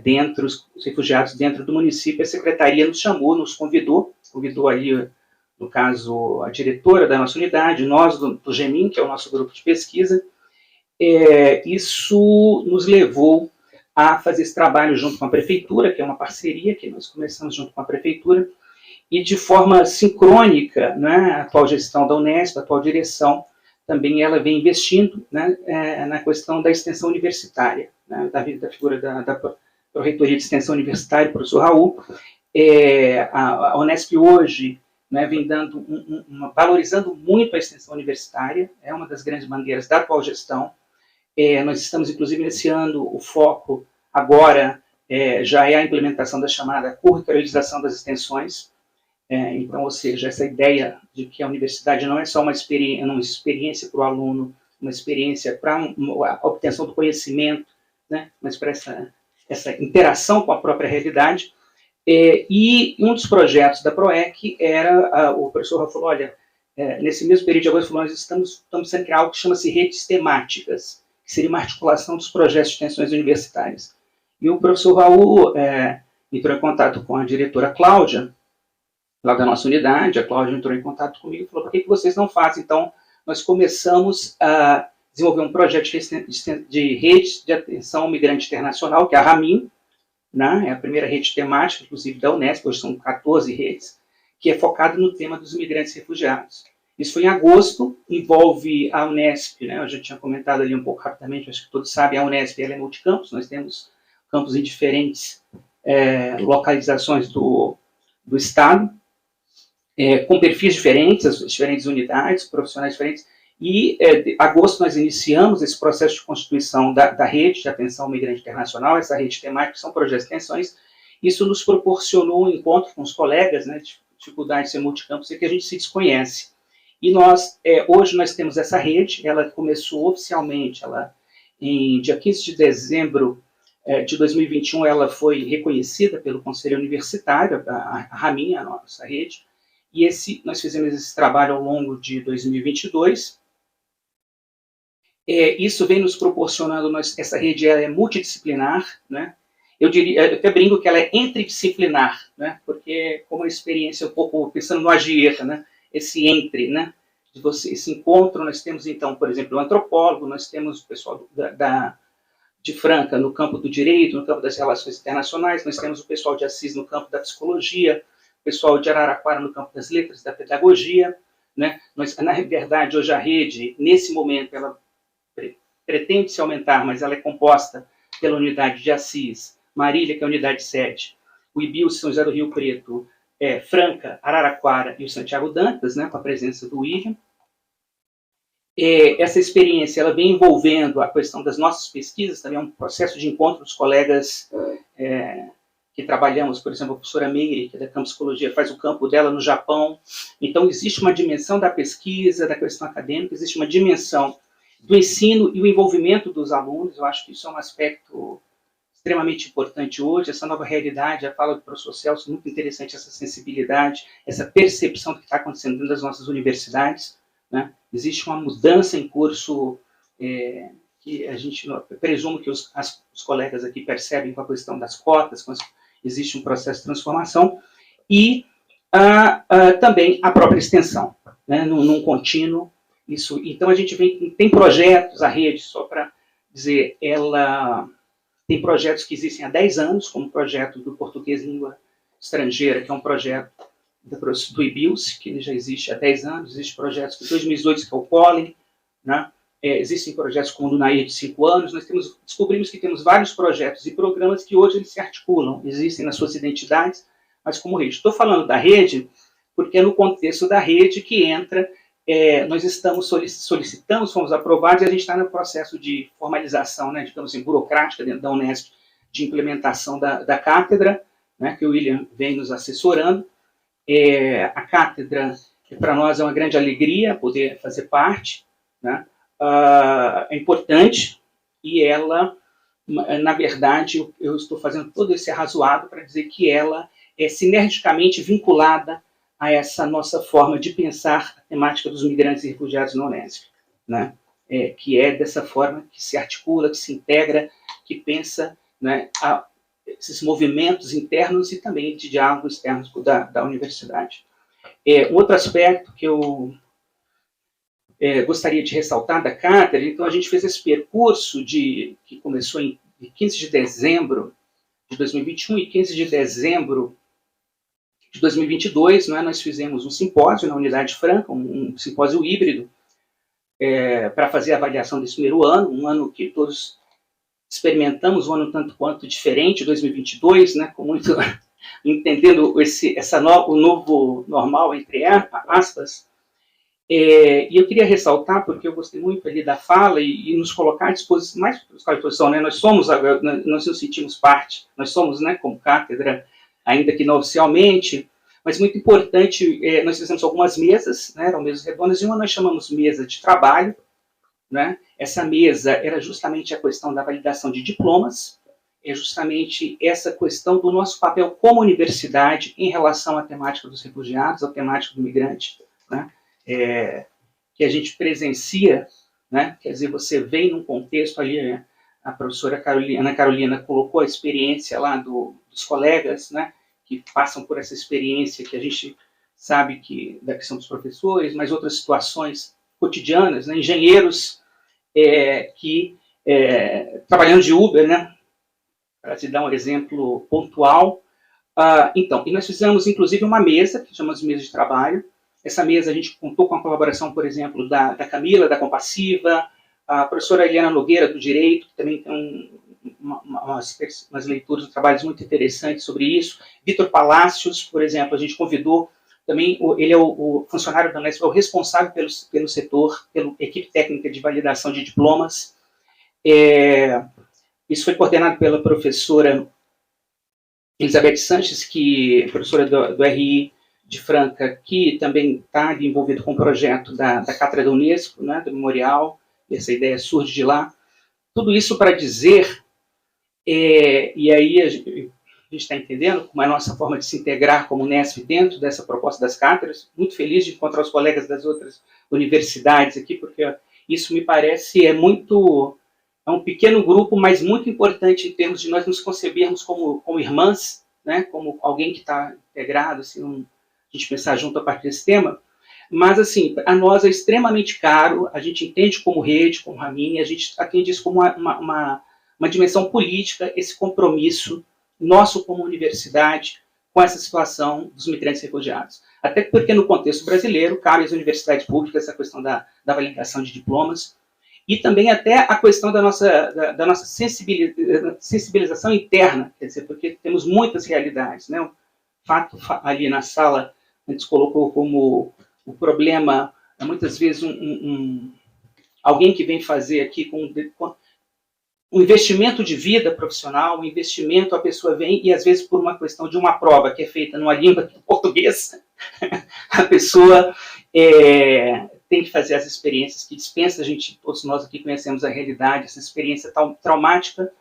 dentro, os refugiados dentro do município. A Secretaria nos chamou, nos convidou aí, no caso, a diretora da nossa unidade, nós do GEMIN, que é o nosso grupo de pesquisa. Isso nos levou a fazer esse trabalho junto com a Prefeitura, que é uma parceria que nós começamos junto com a Prefeitura, e de forma sincrônica, né, a atual gestão da Unesp, a atual direção, também ela vem investindo, né, na questão da extensão universitária, né, da figura da Pró-Reitoria de Extensão Universitária, o professor Raul. A Unesp hoje, né, vem valorizando muito a extensão universitária, é uma das grandes bandeiras da atual gestão. Nós estamos, inclusive, iniciando o foco agora, já é a implementação da chamada curricularização das extensões. Então, ou seja, essa ideia de que a universidade não é só uma experiência para o aluno, uma experiência para a obtenção do conhecimento, né, mas para essa interação com a própria realidade. E um dos projetos da PROEC era, o professor Raul falou, olha, nesse mesmo período de agosto, falou, nós estamos pensando em algo que chama-se redes temáticas, que seria uma articulação dos projetos de extensões universitárias. E o professor Raul entrou em contato com a diretora Cláudia, lá da nossa unidade. A Cláudia entrou em contato comigo e falou, por que vocês não fazem? Então, nós começamos a desenvolver um projeto de rede de atenção ao migrante internacional, que é a RAMIN, né? É a primeira rede temática, inclusive da Unesp, hoje são 14 redes, que é focado no tema dos imigrantes e refugiados. Isso foi em agosto, envolve a Unesp, né? Eu já tinha comentado ali um pouco rapidamente, acho que todos sabem, a Unesp ela é multicampus, nós temos campos em diferentes localizações do Estado, com perfis diferentes, as diferentes unidades, profissionais diferentes, e em agosto nós iniciamos esse processo de constituição da rede de atenção ao migrante internacional, essa rede temática, são projetos de extensões. Isso nos proporcionou um encontro com os colegas, né, dificuldade de ser multicampus, é que a gente se desconhece. E hoje nós temos essa rede, ela começou oficialmente, em dia 15 de dezembro de 2021, ela foi reconhecida pelo Conselho Universitário, a RAMIN, a nossa rede, e nós fizemos esse trabalho ao longo de 2022. Isso vem nos proporcionando, essa rede é multidisciplinar, né? Eu até brinco que ela é interdisciplinar, né? Porque como uma experiência um pouco, pensando no Agier, né? Esse né? Esse encontro, nós temos então, por exemplo, o antropólogo, nós temos o pessoal de Franca no campo do direito, no campo das relações internacionais, nós temos o pessoal de Assis no campo da psicologia, o pessoal de Araraquara no campo das letras, da pedagogia, né? Na verdade, hoje a rede, nesse momento, ela pretende se aumentar, mas ela é composta pela unidade de Assis, Marília, que é a unidade 7, o IBIL, São José do Rio Preto, Franca, Araraquara e o Santiago Dantas, né, com a presença do William. Essa experiência ela vem envolvendo a questão das nossas pesquisas, também é um processo de encontro dos colegas que trabalhamos, por exemplo, a professora Meire, que é da Campus Psicologia, faz o campo dela no Japão. Então, existe uma dimensão da pesquisa, da questão acadêmica, existe uma dimensão do ensino e o envolvimento dos alunos. Eu acho que isso é um aspecto extremamente importante hoje, essa nova realidade, a fala do professor Celso, muito interessante, essa sensibilidade, essa percepção do que está acontecendo dentro das nossas universidades, né? Existe uma mudança em curso que a gente, presumo que os colegas aqui percebem com a questão das cotas, existe um processo de transformação, e também a própria extensão, né? num contínuo. Então, a gente tem projetos, a rede, só para dizer, ela tem projetos que existem há 10 anos, como o projeto do Português Língua Estrangeira, que é um projeto do IBILS, que ele já existe há 10 anos, existem projetos de 2018, que é o Pollen, né? Existem projetos como o do NAIR de 5 anos, descobrimos que temos vários projetos e programas que hoje eles se articulam, existem nas suas identidades, mas como rede. Estou falando da rede porque é no contexto da rede que entra, nós solicitamos, fomos aprovados, e a gente está no processo de formalização, né, digamos assim, burocrática dentro da Unesp, de implementação da cátedra, né, que o William vem nos assessorando. A cátedra, para nós, é uma grande alegria poder fazer parte, né? É importante, e ela, na verdade, eu estou fazendo todo esse arrazoado para dizer que ela é sinergicamente vinculada a essa nossa forma de pensar a temática dos migrantes e refugiados na Unesp, né? Que é dessa forma que se articula, que se integra, que pensa, né, esses movimentos internos e também de diálogo externos da universidade. Outro aspecto que eu gostaria de ressaltar da cátedra, então a gente fez esse percurso que começou em 15 de dezembro de 2021 e 15 de dezembro de 2022, né, nós fizemos um simpósio na Unidade Franca, um simpósio híbrido, para fazer a avaliação desse primeiro ano, um ano que todos experimentamos, um ano tanto quanto diferente, 2022, né, com muito, entendendo o novo normal, entre aspas. E eu queria ressaltar, porque eu gostei muito ali da fala e nos colocar à disposição, mais à disposição, né? Nós nos sentimos parte, nós somos, né, como cátedra, ainda que não oficialmente, mas muito importante, nós fizemos algumas mesas, né, eram mesas redondas, e uma nós chamamos mesa de trabalho, né? Essa mesa era justamente a questão da validação de diplomas, é justamente essa questão do nosso papel como universidade em relação à temática dos refugiados, à temática do migrante, né? Que a gente presencia, né? Quer dizer, você vem num contexto ali, né? A professora Ana Carolina colocou a experiência lá dos colegas, né? Que passam por essa experiência que a gente sabe que da questão dos professores, mas outras situações cotidianas, né? Engenheiros que trabalhando de Uber, né? Para te dar um exemplo pontual. Então, e nós fizemos, inclusive, uma mesa, que chamamos de mesa de trabalho. Essa mesa a gente contou com a colaboração, por exemplo, da Camila, da Compassiva, a professora Eliana Nogueira, do Direito, que também tem umas leituras, trabalhos muito interessantes sobre isso. Vitor Palácios, por exemplo, a gente convidou também, ele é o funcionário da Unesp, é o responsável pelo setor, pela equipe técnica de validação de diplomas. Isso foi coordenado pela professora Elizabeth Sanches, que é professora do RI de Franca, que também está envolvido com o projeto da Cátedra da Unesco, né, do Memorial, e essa ideia surge de lá. Tudo isso para dizer, e aí a gente está entendendo como é a nossa forma de se integrar como Unesp dentro dessa proposta das cátedras. Muito feliz de encontrar os colegas das outras universidades aqui, porque isso me parece é um pequeno grupo, mas muito importante em termos de nós nos concebermos como irmãs, né, como alguém que está integrado, assim, a gente pensar junto a partir desse tema. Mas, assim, a nós é extremamente caro, a gente entende como rede, como Ramin, a gente atende isso como uma dimensão política, esse compromisso nosso como universidade com essa situação dos migrantes refugiados. Até porque no contexto brasileiro, cabe às universidades públicas essa questão da validação de diplomas, e também até a questão da nossa sensibilização interna, quer dizer, porque temos muitas realidades, né? O fato ali na sala, a gente colocou como o problema, muitas vezes, alguém que vem fazer aqui com um investimento de vida profissional, um investimento, a pessoa vem e, às vezes, por uma questão de uma prova que é feita numa língua portuguesa, a pessoa tem que fazer as experiências que dispensa, todos nós aqui conhecemos a realidade, essa experiência traumática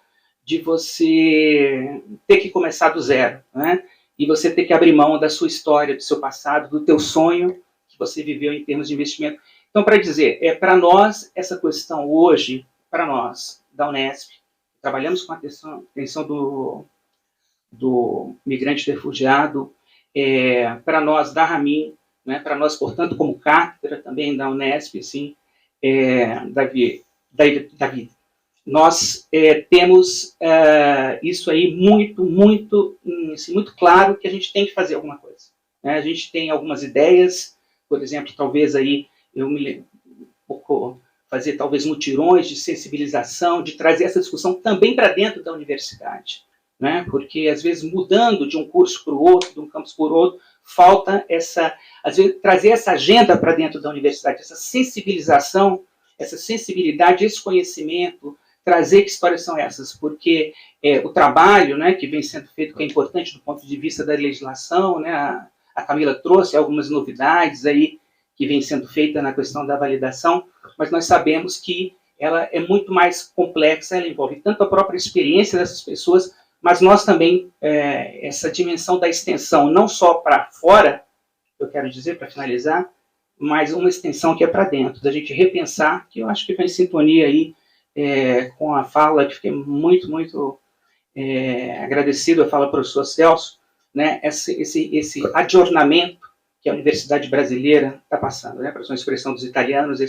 de você ter que começar do zero, né? E você ter que abrir mão da sua história, do seu passado, do teu sonho que você viveu em termos de investimento. Então, para dizer, para nós, essa questão hoje, para nós, da Unesp, trabalhamos com a atenção do migrante refugiado, para nós, da Ramin, né, para nós, portanto, como cátedra também da Unesp, assim, Davi, nós temos isso aí muito claro que a gente tem que fazer alguma coisa, né? A gente tem algumas ideias, por exemplo, talvez aí eu me lembro fazer talvez mutirões de sensibilização, de trazer essa discussão também para dentro da universidade, né? Porque às vezes mudando de um curso para o outro, de um campus para o outro, falta às vezes trazer essa agenda para dentro da universidade, essa sensibilização, essa sensibilidade, esse conhecimento, trazer que histórias são essas, porque o trabalho, né, que vem sendo feito, que é importante do ponto de vista da legislação, né, a Camila trouxe algumas novidades aí que vem sendo feita na questão da validação, mas nós sabemos que ela é muito mais complexa, ela envolve tanto a própria experiência dessas pessoas, mas nós também, essa dimensão da extensão, não só para fora, eu quero dizer, para finalizar, mas uma extensão que é para dentro, da gente repensar, que eu acho que vai em sintonia aí com a fala, que fiquei muito agradecido, a fala do professor Celso, né, esse adornamento que a Universidade Brasileira está passando, né, para usar a expressão dos italianos,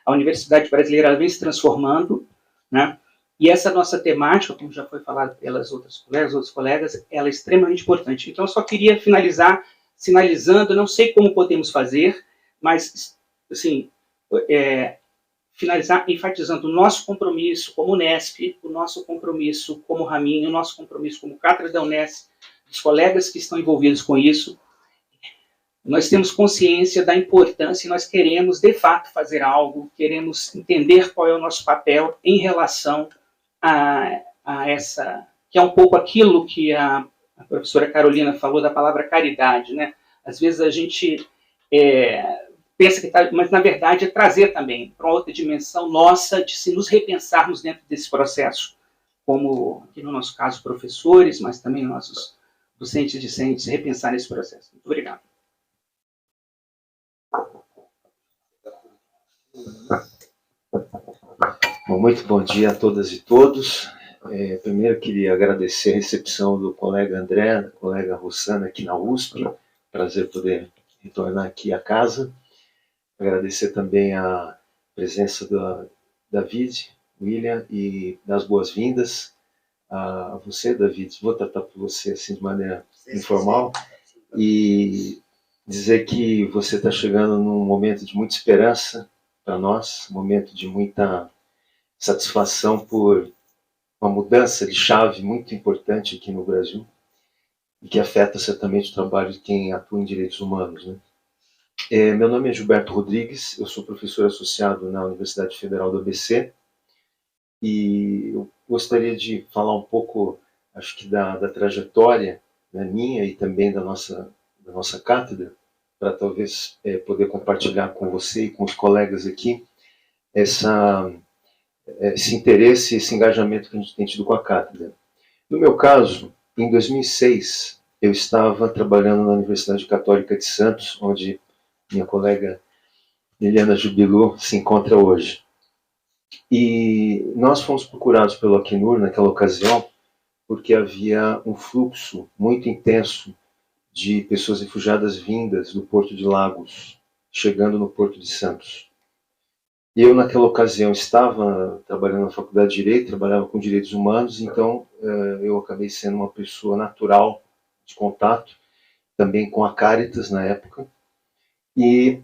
a Universidade Brasileira ela vem se transformando, né, e essa nossa temática, como já foi falado pelas outros colegas, ela é extremamente importante. Então, eu só queria finalizar, sinalizando, não sei como podemos fazer, mas, assim, finalizar enfatizando o nosso compromisso como Unesp, o nosso compromisso como Ramin, o nosso compromisso como cátedra da Unesp, os colegas que estão envolvidos com isso, nós temos consciência da importância e nós queremos, de fato, fazer algo, queremos entender qual é o nosso papel em relação a essa, que é um pouco aquilo que a professora Carolina falou da palavra caridade, né? Às vezes a gente pensa que está, mas na verdade é trazer também para outra dimensão nossa de se nos repensarmos dentro desse processo, como aqui no nosso caso professores, mas também nossos docentes e discentes, repensar esse processo. Muito obrigado. Bom, muito bom dia a todas e todos. Primeiro queria agradecer a recepção do colega André, da colega Rossana aqui na USP. Prazer poder retornar aqui à casa. Agradecer também a presença da David, William, e dar as boas-vindas a você, David. Vou tratar por você assim de maneira informal. E dizer que você está chegando num momento de muita esperança para nós, um momento de muita satisfação por uma mudança de chave muito importante aqui no Brasil e que afeta certamente o trabalho de quem atua em direitos humanos, né? Meu nome é Gilberto Rodrigues, eu sou professor associado na Universidade Federal do ABC e eu gostaria de falar um pouco, acho que da trajetória, né, minha e também da nossa cátedra, para talvez poder compartilhar com você e com os colegas aqui esse interesse, esse engajamento que a gente tem tido com a cátedra. No meu caso, em 2006, eu estava trabalhando na Universidade Católica de Santos, onde minha colega Liliana Jubilu se encontra hoje. E nós fomos procurados pelo Acnur naquela ocasião, porque havia um fluxo muito intenso de pessoas refugiadas vindas do Porto de Lagos, chegando no Porto de Santos. E eu, naquela ocasião, estava trabalhando na Faculdade de Direito, trabalhava com direitos humanos, então eu acabei sendo uma pessoa natural de contato, também com a Caritas na época. E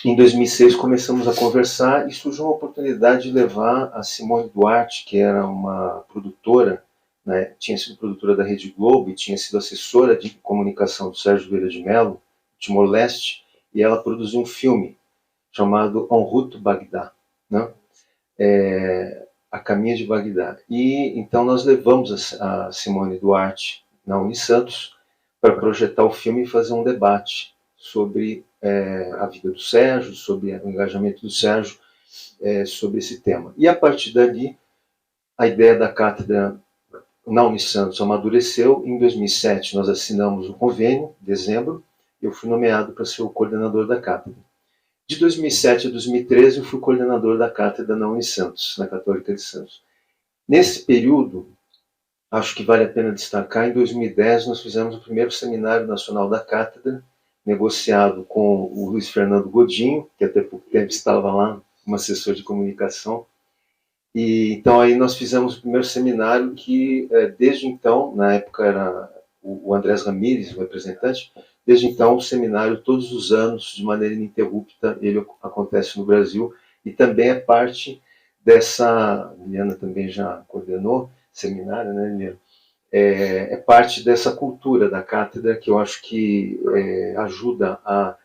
em 2006 começamos a conversar e surgiu uma oportunidade de levar a Simone Duarte, que era uma produtora, né, tinha sido produtora da Rede Globo e tinha sido assessora de comunicação do Sérgio Vieira de Mello, Timor-Leste, e ela produziu um filme chamado En Route Bagdá, né? A Caminho de Bagdá. E então nós levamos a Simone Duarte na Unisantos para projetar o filme e fazer um debate sobre a vida do Sérgio, sobre o engajamento do Sérgio sobre esse tema. E a partir dali, a ideia da cátedra na Unisantos amadureceu. Em 2007 nós assinamos o convênio, em dezembro, e eu fui nomeado para ser o coordenador da cátedra. De 2007 a 2013 eu fui coordenador da cátedra na Unisantos, na Católica de Santos. Nesse período, acho que vale a pena destacar, em 2010 nós fizemos o primeiro seminário nacional da cátedra, negociado com o Luiz Fernando Godinho, que até pouco tempo estava lá, como assessor de comunicação. E então aí nós fizemos o primeiro seminário que, desde então, na época era o Andrés Ramírez, o representante, desde então o seminário, todos os anos, de maneira ininterrupta, ele acontece no Brasil e também é parte dessa, Liliana também já coordenou seminário, né, Liliana? É parte dessa cultura da cátedra que eu acho que ajuda a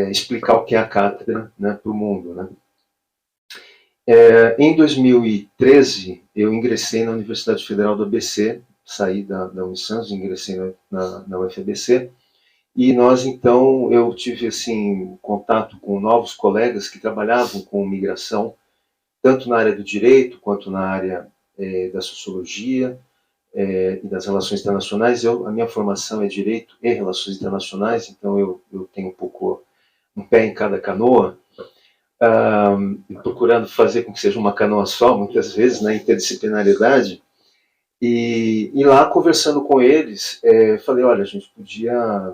explicar o que é a cátedra, né, para o mundo, né? Em 2013, eu ingressei na Universidade Federal do ABC, saí da Unisantos, ingressei na UFABC, e nós, então, eu tive, assim, contato com novos colegas que trabalhavam com migração, tanto na área do direito, quanto na área da sociologia e das relações internacionais. A minha formação é direito e relações internacionais, então eu tenho um pouco um pé em cada canoa, procurando fazer com que seja uma canoa só, muitas vezes, na interdisciplinaridade. E lá, conversando com eles, falei, olha, a gente podia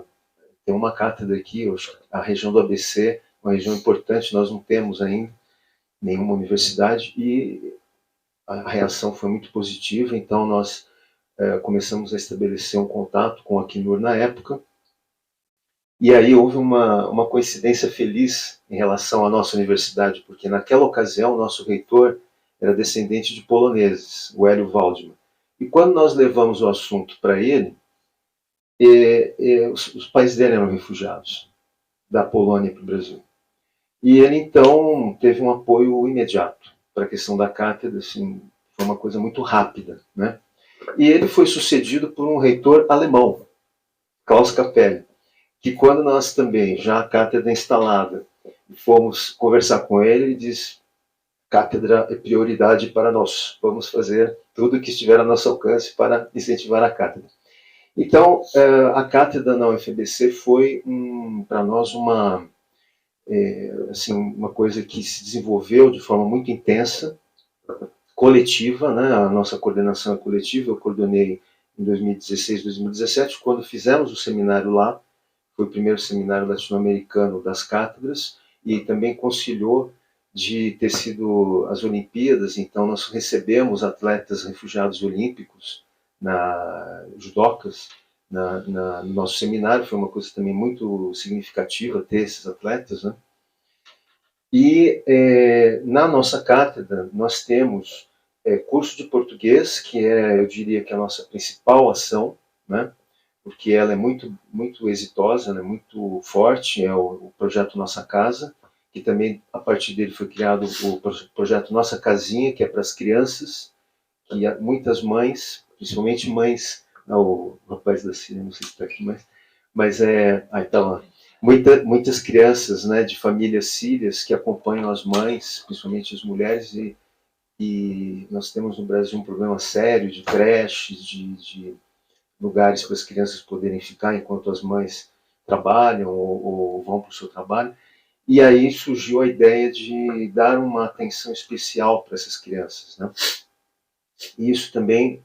ter uma cátedra aqui, a região do ABC, uma região importante, nós não temos ainda nenhuma universidade, e a reação foi muito positiva, então nós começamos a estabelecer um contato com a Acnur na época, e aí houve uma coincidência feliz em relação à nossa universidade, porque naquela ocasião o nosso reitor era descendente de poloneses, o Hélio Waldman. E quando nós levamos o assunto para ele, os pais dele eram refugiados da Polônia para o Brasil. E ele, então, teve um apoio imediato para a questão da cátedra, assim, foi uma coisa muito rápida, né? E ele foi sucedido por um reitor alemão, Klaus Capelli, que quando nós também, já a cátedra instalada, fomos conversar com ele, ele disse: cátedra é prioridade para nós, vamos fazer tudo o que estiver a nosso alcance para incentivar a cátedra. Então, a cátedra na UFABC foi, para nós, assim, uma coisa que se desenvolveu de forma muito intensa, coletiva, né? A nossa coordenação é coletiva. Eu coordenei em 2016, 2017, quando fizemos o seminário lá, foi o primeiro seminário latino-americano das cátedras, e também conciliou de ter sido as Olimpíadas. Então nós recebemos atletas refugiados olímpicos, judocas, no nosso seminário. Foi uma coisa também muito significativa ter esses atletas, né? E na nossa cátedra nós temos curso de português, que eu diria que é a nossa principal ação, né? Porque ela é muito, muito exitosa, ela é muito forte, é o projeto Nossa Casa, que também, a partir dele, foi criado o projeto Nossa Casinha, que é para as crianças, que muitas mães, principalmente mães, o rapaz da Síria, não sei se está aqui, mas aí está lá, muitas crianças, né, de famílias sírias que acompanham as mães, principalmente as mulheres, e nós temos no Brasil um problema sério de creches, de lugares para as crianças poderem ficar enquanto as mães trabalham ou vão para o seu trabalho. E aí surgiu a ideia de dar uma atenção especial para essas crianças, né? E isso também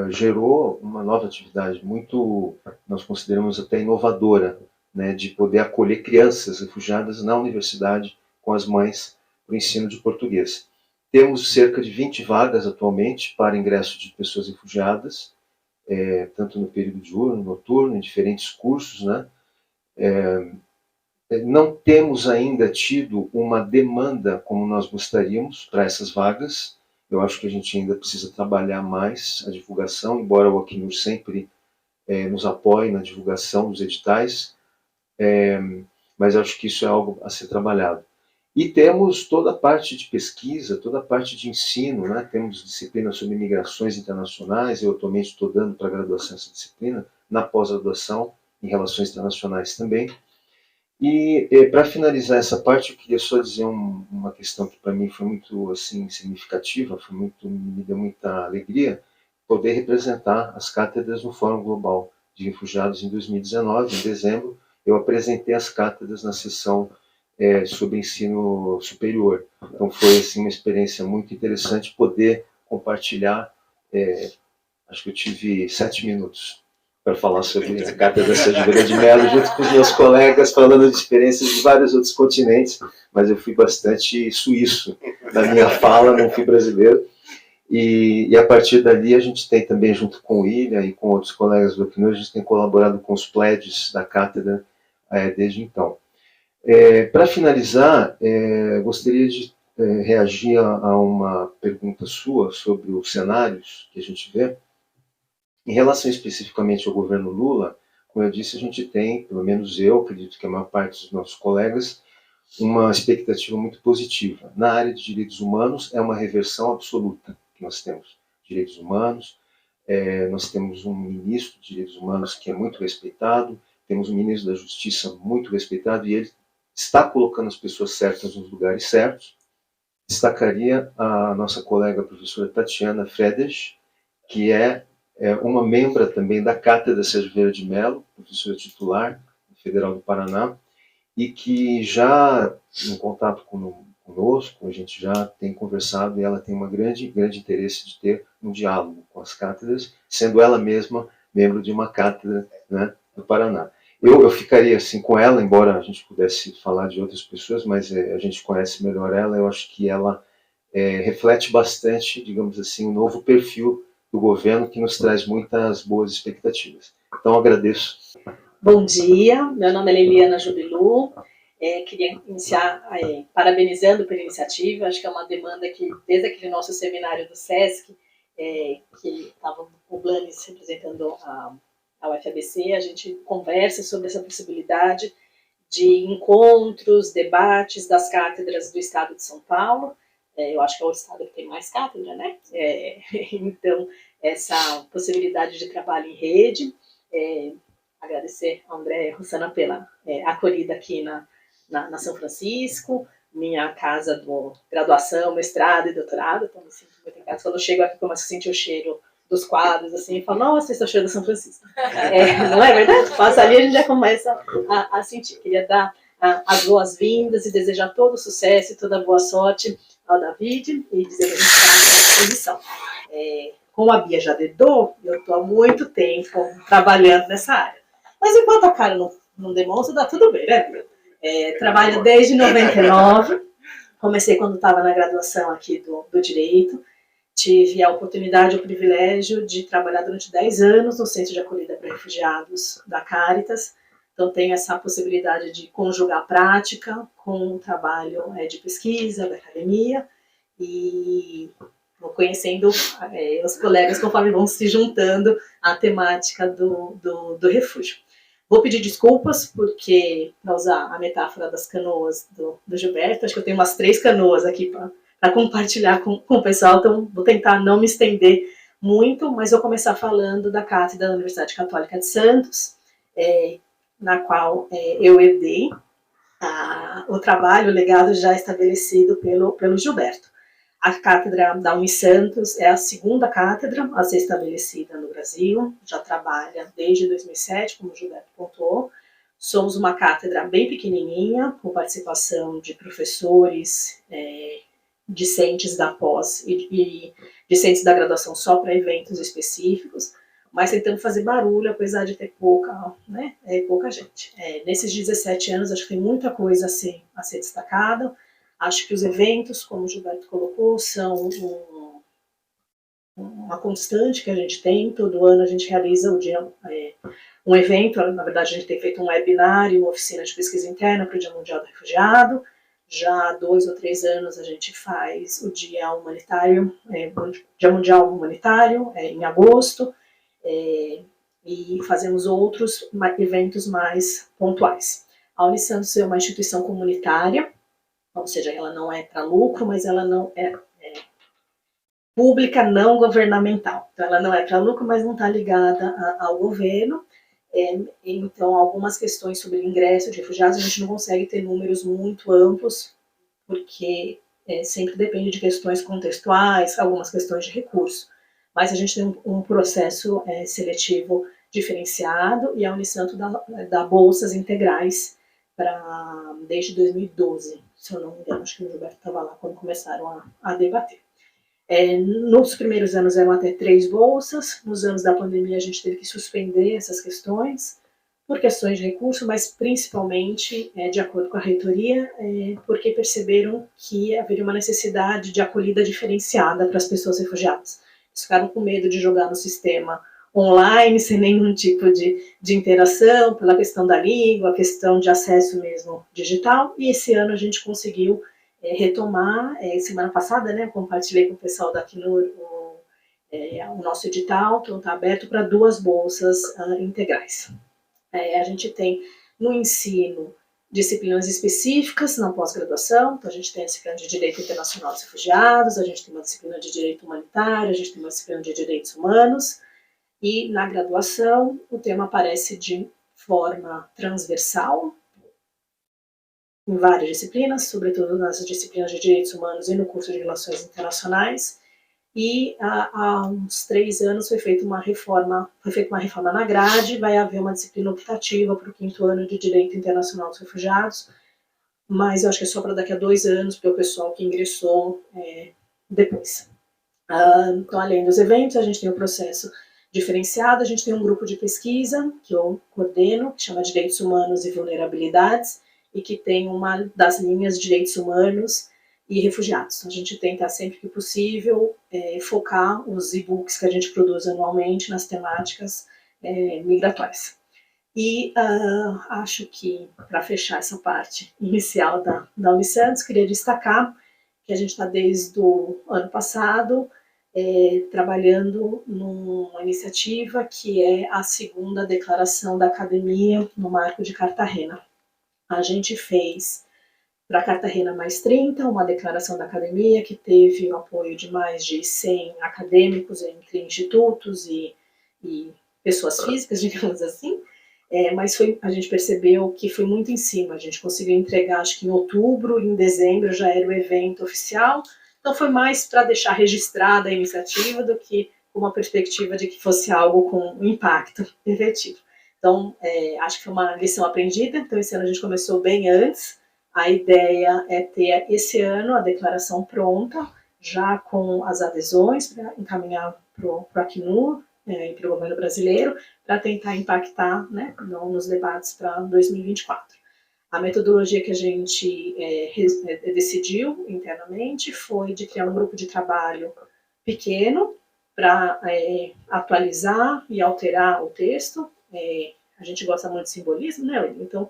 gerou uma nova atividade muito, nós consideramos até inovadora, né, de poder acolher crianças refugiadas na universidade com as mães para o ensino de português. Temos cerca de 20 vagas atualmente para ingresso de pessoas refugiadas, tanto no período diurno, noturno, em diferentes cursos, né? Não temos ainda tido uma demanda como nós gostaríamos para essas vagas. Eu acho que a gente ainda precisa trabalhar mais a divulgação, embora o Acnur sempre nos apoie na divulgação dos editais, mas acho que isso é algo a ser trabalhado. E temos toda a parte de pesquisa, toda a parte de ensino, né? Temos disciplinas sobre migrações internacionais. Eu atualmente estou dando para a graduação essa disciplina, na pós-graduação em relações internacionais também. E para finalizar essa parte, eu queria só dizer uma questão que para mim foi muito assim significativa, me deu muita alegria poder representar as cátedras no Fórum Global de Refugiados em 2019, em dezembro. Eu apresentei as cátedras na sessão sobre ensino superior. Então foi assim uma experiência muito interessante poder compartilhar. Acho que eu tive 7 minutos para falar sobre a cátedra Sérgio Vieira de Mello, junto com os meus colegas, falando de experiências de vários outros continentes, mas eu fui bastante suíço na minha fala, não fui brasileiro. E a partir dali a gente tem também, junto com o Ilha e com outros colegas do Acnur, a gente tem colaborado com os pledges da cátedra desde então. Para finalizar, gostaria de reagir a uma pergunta sua sobre os cenários que a gente vê. Em relação especificamente ao governo Lula, como eu disse, a gente tem, pelo menos eu, acredito que a maior parte dos nossos colegas, uma expectativa muito positiva. Na área de direitos humanos, é uma reversão absoluta que nós temos. Direitos humanos, nós temos um ministro de direitos humanos que é muito respeitado, temos um ministro da Justiça muito respeitado, e ele está colocando as pessoas certas nos lugares certos. Destacaria a nossa colega a professora Tatiana Fedes, que é uma membra também da Cátedra Sérgio Vieira de Mello, professora titular Federal do Paraná, e que já, em contato conosco, a gente já tem conversado, e ela tem um grande interesse de ter um diálogo com as cátedras, sendo ela mesma membro de uma cátedra, né, do Paraná. Eu ficaria assim com ela, embora a gente pudesse falar de outras pessoas, mas a gente conhece melhor ela. Eu acho que ela reflete bastante, digamos assim, um novo perfil do governo, que nos traz muitas boas expectativas. Então, agradeço. Bom dia, meu nome é Liliana Jubilu. Queria iniciar parabenizando pela iniciativa. Acho que é uma demanda que, desde aquele nosso seminário do SESC, que estava o Blanes representando a a UFABC, a gente conversa sobre essa possibilidade de encontros, debates das cátedras do estado de São Paulo. Eu acho que é o estado que tem mais cátedra, né? Então, essa possibilidade de trabalho em rede. Agradecer a André e a Rosana pela acolhida aqui na São Francisco, minha casa do graduação, mestrado e doutorado, então me sinto muito em casa. Quando eu chego aqui, começo a sentir o cheiro dos quadros, assim, e falo, nossa, esse é o cheiro da São Francisco. Não é verdade? Passa ali, a gente já começa a sentir. Queria dar as boas-vindas e desejar todo o sucesso e toda a boa sorte ao David e dizer que a gente está à disposição. Como a Bia já dedou, eu estou há muito tempo trabalhando nessa área. Mas enquanto a cara não demonstra, dá tudo bem, né, Bia? Trabalho desde 99, comecei quando estava na graduação aqui do Direito, tive a oportunidade, o privilégio de trabalhar durante 10 anos no Centro de Acolhida para Refugiados da Caritas, então tenho essa possibilidade de conjugar a prática com o trabalho de pesquisa, da academia, e vou conhecendo os colegas conforme vão se juntando à temática do refúgio. Vou pedir desculpas, porque, para usar a metáfora das canoas do Gilberto, acho que eu tenho umas 3 canoas aqui para compartilhar com o pessoal, então vou tentar não me estender muito, mas vou começar falando da cátedra da Universidade Católica de Santos, na qual eu herdei o trabalho, o legado já estabelecido pelo Gilberto. A cátedra da Unisantos é a segunda cátedra a ser estabelecida no Brasil, já trabalha desde 2007, como o Gilberto pontuou. Somos uma cátedra bem pequenininha, com participação de professores, discentes da pós e discentes da graduação só para eventos específicos, mas tentando fazer barulho, apesar de ter pouca gente. Nesses 17 anos, acho que tem muita coisa a ser destacada. Acho que os eventos, como o Gilberto colocou, são uma constante que a gente tem. Todo ano a gente realiza um evento, na verdade a gente tem feito um webinar e uma oficina de pesquisa interna para o Dia Mundial do Refugiado. Já há 2 ou 3 anos a gente faz o Dia Humanitário, Dia Mundial Humanitário, em agosto, e fazemos outros eventos mais pontuais. A Unisantos é uma instituição comunitária, ou seja, ela não é para lucro, mas ela não é pública, não governamental. Então, ela não é para lucro, mas não está ligada ao governo. Então, algumas questões sobre ingresso de refugiados, a gente não consegue ter números muito amplos, porque sempre depende de questões contextuais, algumas questões de recurso. Mas a gente tem um processo seletivo diferenciado, e a Unisantos dá bolsas integrais desde 2012. Se eu não me engano, acho que o Gilberto estava lá quando começaram a debater. Nos primeiros anos eram até 3 bolsas, nos anos da pandemia a gente teve que suspender essas questões, por questões de recurso, mas principalmente, de acordo com a reitoria, porque perceberam que haveria uma necessidade de acolhida diferenciada para as pessoas refugiadas. Eles ficaram com medo de jogar no sistema online, sem nenhum tipo de interação, pela questão da língua, a questão de acesso mesmo digital, e esse ano a gente conseguiu retomar, semana passada, né, compartilhei com o pessoal da Acnur o nosso edital, então está aberto para 2 bolsas integrais. A gente tem no ensino disciplinas específicas na pós-graduação, então a gente tem a disciplina de Direito Internacional dos Refugiados, a gente tem uma disciplina de Direito Humanitário, a gente tem uma disciplina de Direitos Humanos, e na graduação o tema aparece de forma transversal em várias disciplinas, sobretudo nas disciplinas de Direitos Humanos e no curso de Relações Internacionais, e há uns 3 anos foi feita uma reforma na grade, vai haver uma disciplina optativa para o 5º ano de Direito Internacional dos Refugiados, mas eu acho que é só para daqui a 2 anos, para o pessoal que ingressou depois. Então, além dos eventos, a gente tem o processo diferenciado, a gente tem um grupo de pesquisa que eu coordeno, que chama Direitos Humanos e Vulnerabilidades, e que tem uma das linhas Direitos Humanos e Refugiados. Então, a gente tenta, sempre que possível, focar os e-books que a gente produz anualmente nas temáticas migratórias. E acho que, para fechar essa parte inicial da Unisantos, queria destacar que a gente está desde o ano passado trabalhando numa iniciativa que é a segunda declaração da academia no marco de Cartagena. A gente fez para Cartagena mais 30, uma declaração da academia que teve o apoio de mais de 100 acadêmicos entre institutos e pessoas físicas, digamos assim, mas a gente percebeu que foi muito em cima, a gente conseguiu entregar acho que em outubro, em dezembro já era o evento oficial, então foi mais para deixar registrada a iniciativa do que uma perspectiva de que fosse algo com impacto efetivo. Então, acho que foi uma lição aprendida, então esse ano a gente começou bem antes. A ideia é ter esse ano a declaração pronta, já com as adesões, para encaminhar para o Acnur e para o governo brasileiro, para tentar impactar, né, nos debates para 2024. A metodologia que a gente decidiu internamente foi de criar um grupo de trabalho pequeno para atualizar e alterar o texto. A gente gosta muito de simbolismo, né? Então,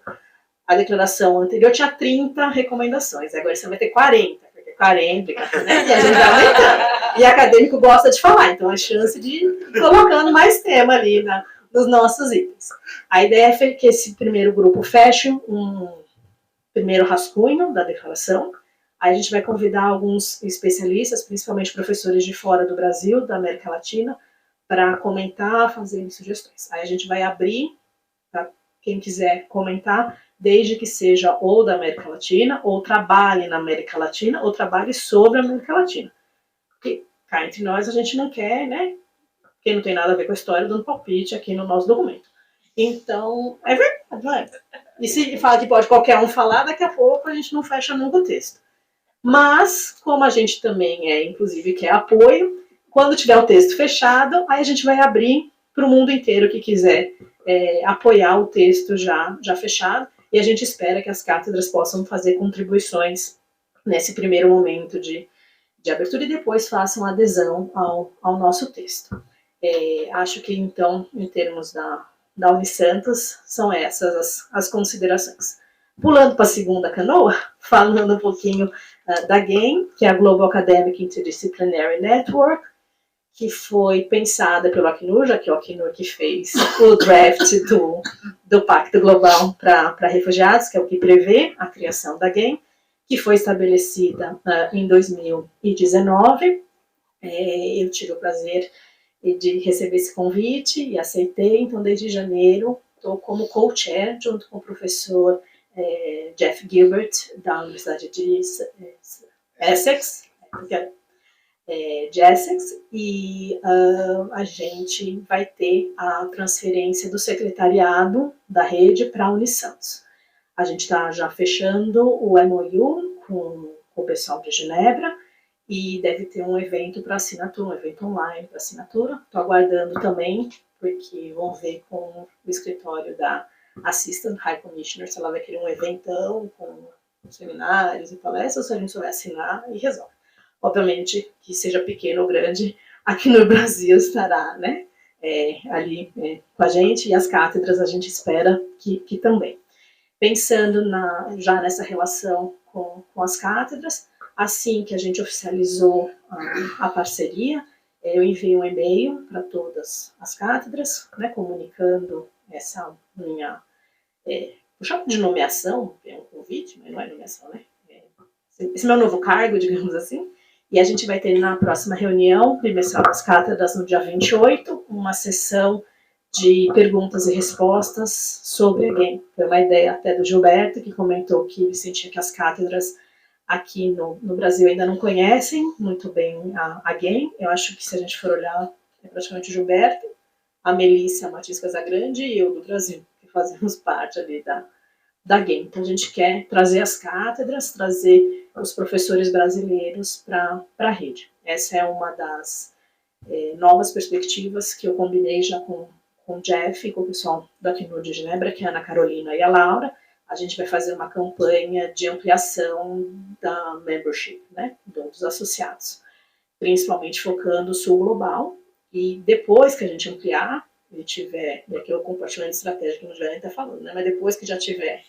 a declaração anterior tinha 30 recomendações, agora você vai ter 40, porque 40, né? E a gente vai aumentando. E acadêmico gosta de falar, então a chance de ir colocando mais tema ali nos nossos itens. A ideia é que esse primeiro grupo feche um primeiro rascunho da declaração, aí a gente vai convidar alguns especialistas, principalmente professores de fora do Brasil, da América Latina, para comentar, fazer sugestões. Aí a gente vai abrir para quem quiser comentar, desde que seja ou da América Latina, ou trabalhe na América Latina, ou trabalhe sobre a América Latina. Porque cá entre nós a gente não quer, né? Quem não tem nada a ver com a história, dando palpite aqui no nosso documento. Então, é verdade, não é? E se fala que pode qualquer um falar, daqui a pouco a gente não fecha nunca o texto. Mas, como a gente também inclusive, quer apoio, quando tiver o texto fechado, aí a gente vai abrir para o mundo inteiro que quiser apoiar o texto já fechado, e a gente espera que as cátedras possam fazer contribuições nesse primeiro momento de abertura e depois façam adesão ao nosso texto. Acho que, então, em termos da Unisantos, são essas as considerações. Pulando para a segunda canoa, falando um pouquinho da GAIN, que é a Global Academic Interdisciplinary Network, que foi pensada pelo Acnur, já que é o Acnur que fez o draft do Pacto Global para Refugiados, que é o que prevê a criação da GAIN, que foi estabelecida em 2019. Eu tive o prazer de receber esse convite e aceitei, então desde janeiro estou como co-chair, junto com o professor Jeff Gilbert, da Universidade de Essex, e a gente vai ter a transferência do secretariado da rede para a Unisantos. A gente está já fechando o MOU com o pessoal de Genebra e deve ter um evento para assinatura, um evento online para assinatura. Estou aguardando também, porque vão ver com o escritório da Assistant High Commissioner se ela vai querer um eventão com seminários e palestras, ou se a gente só vai assinar e resolve. Obviamente, que seja pequeno ou grande, aqui no Brasil estará, né, ali com a gente, e as cátedras a gente espera que também. Pensando já nessa relação com as cátedras, assim que a gente oficializou a parceria, eu enviei um e-mail para todas as cátedras, né, comunicando essa minha, eu chamo de nomeação, é um convite, mas não é nomeação, né? Esse meu novo cargo, digamos assim. E a gente vai ter na próxima reunião trimestral das cátedras, no dia 28, uma sessão de perguntas e respostas sobre a GAIN. Foi uma ideia até do Gilberto, que comentou que ele sentia que as cátedras aqui no Brasil ainda não conhecem muito bem a GAIN. Eu acho que se a gente for olhar, é praticamente o Gilberto, a Melissa Matias Casagrande e eu do Brasil, que fazemos parte ali da GAIN. Então a gente quer trazer as cátedras, trazer os professores brasileiros para a rede. Essa é uma das novas perspectivas que eu combinei já com o Jeff e com o pessoal do Acnur de Genebra, que é a Ana Carolina e a Laura. A gente vai fazer uma campanha de ampliação da membership, né, dos associados, principalmente focando o Sul Global, e depois que a gente ampliar, e tiver, daqui o compartilhamento estratégico que o Joana está falando, né? Mas depois que já tiver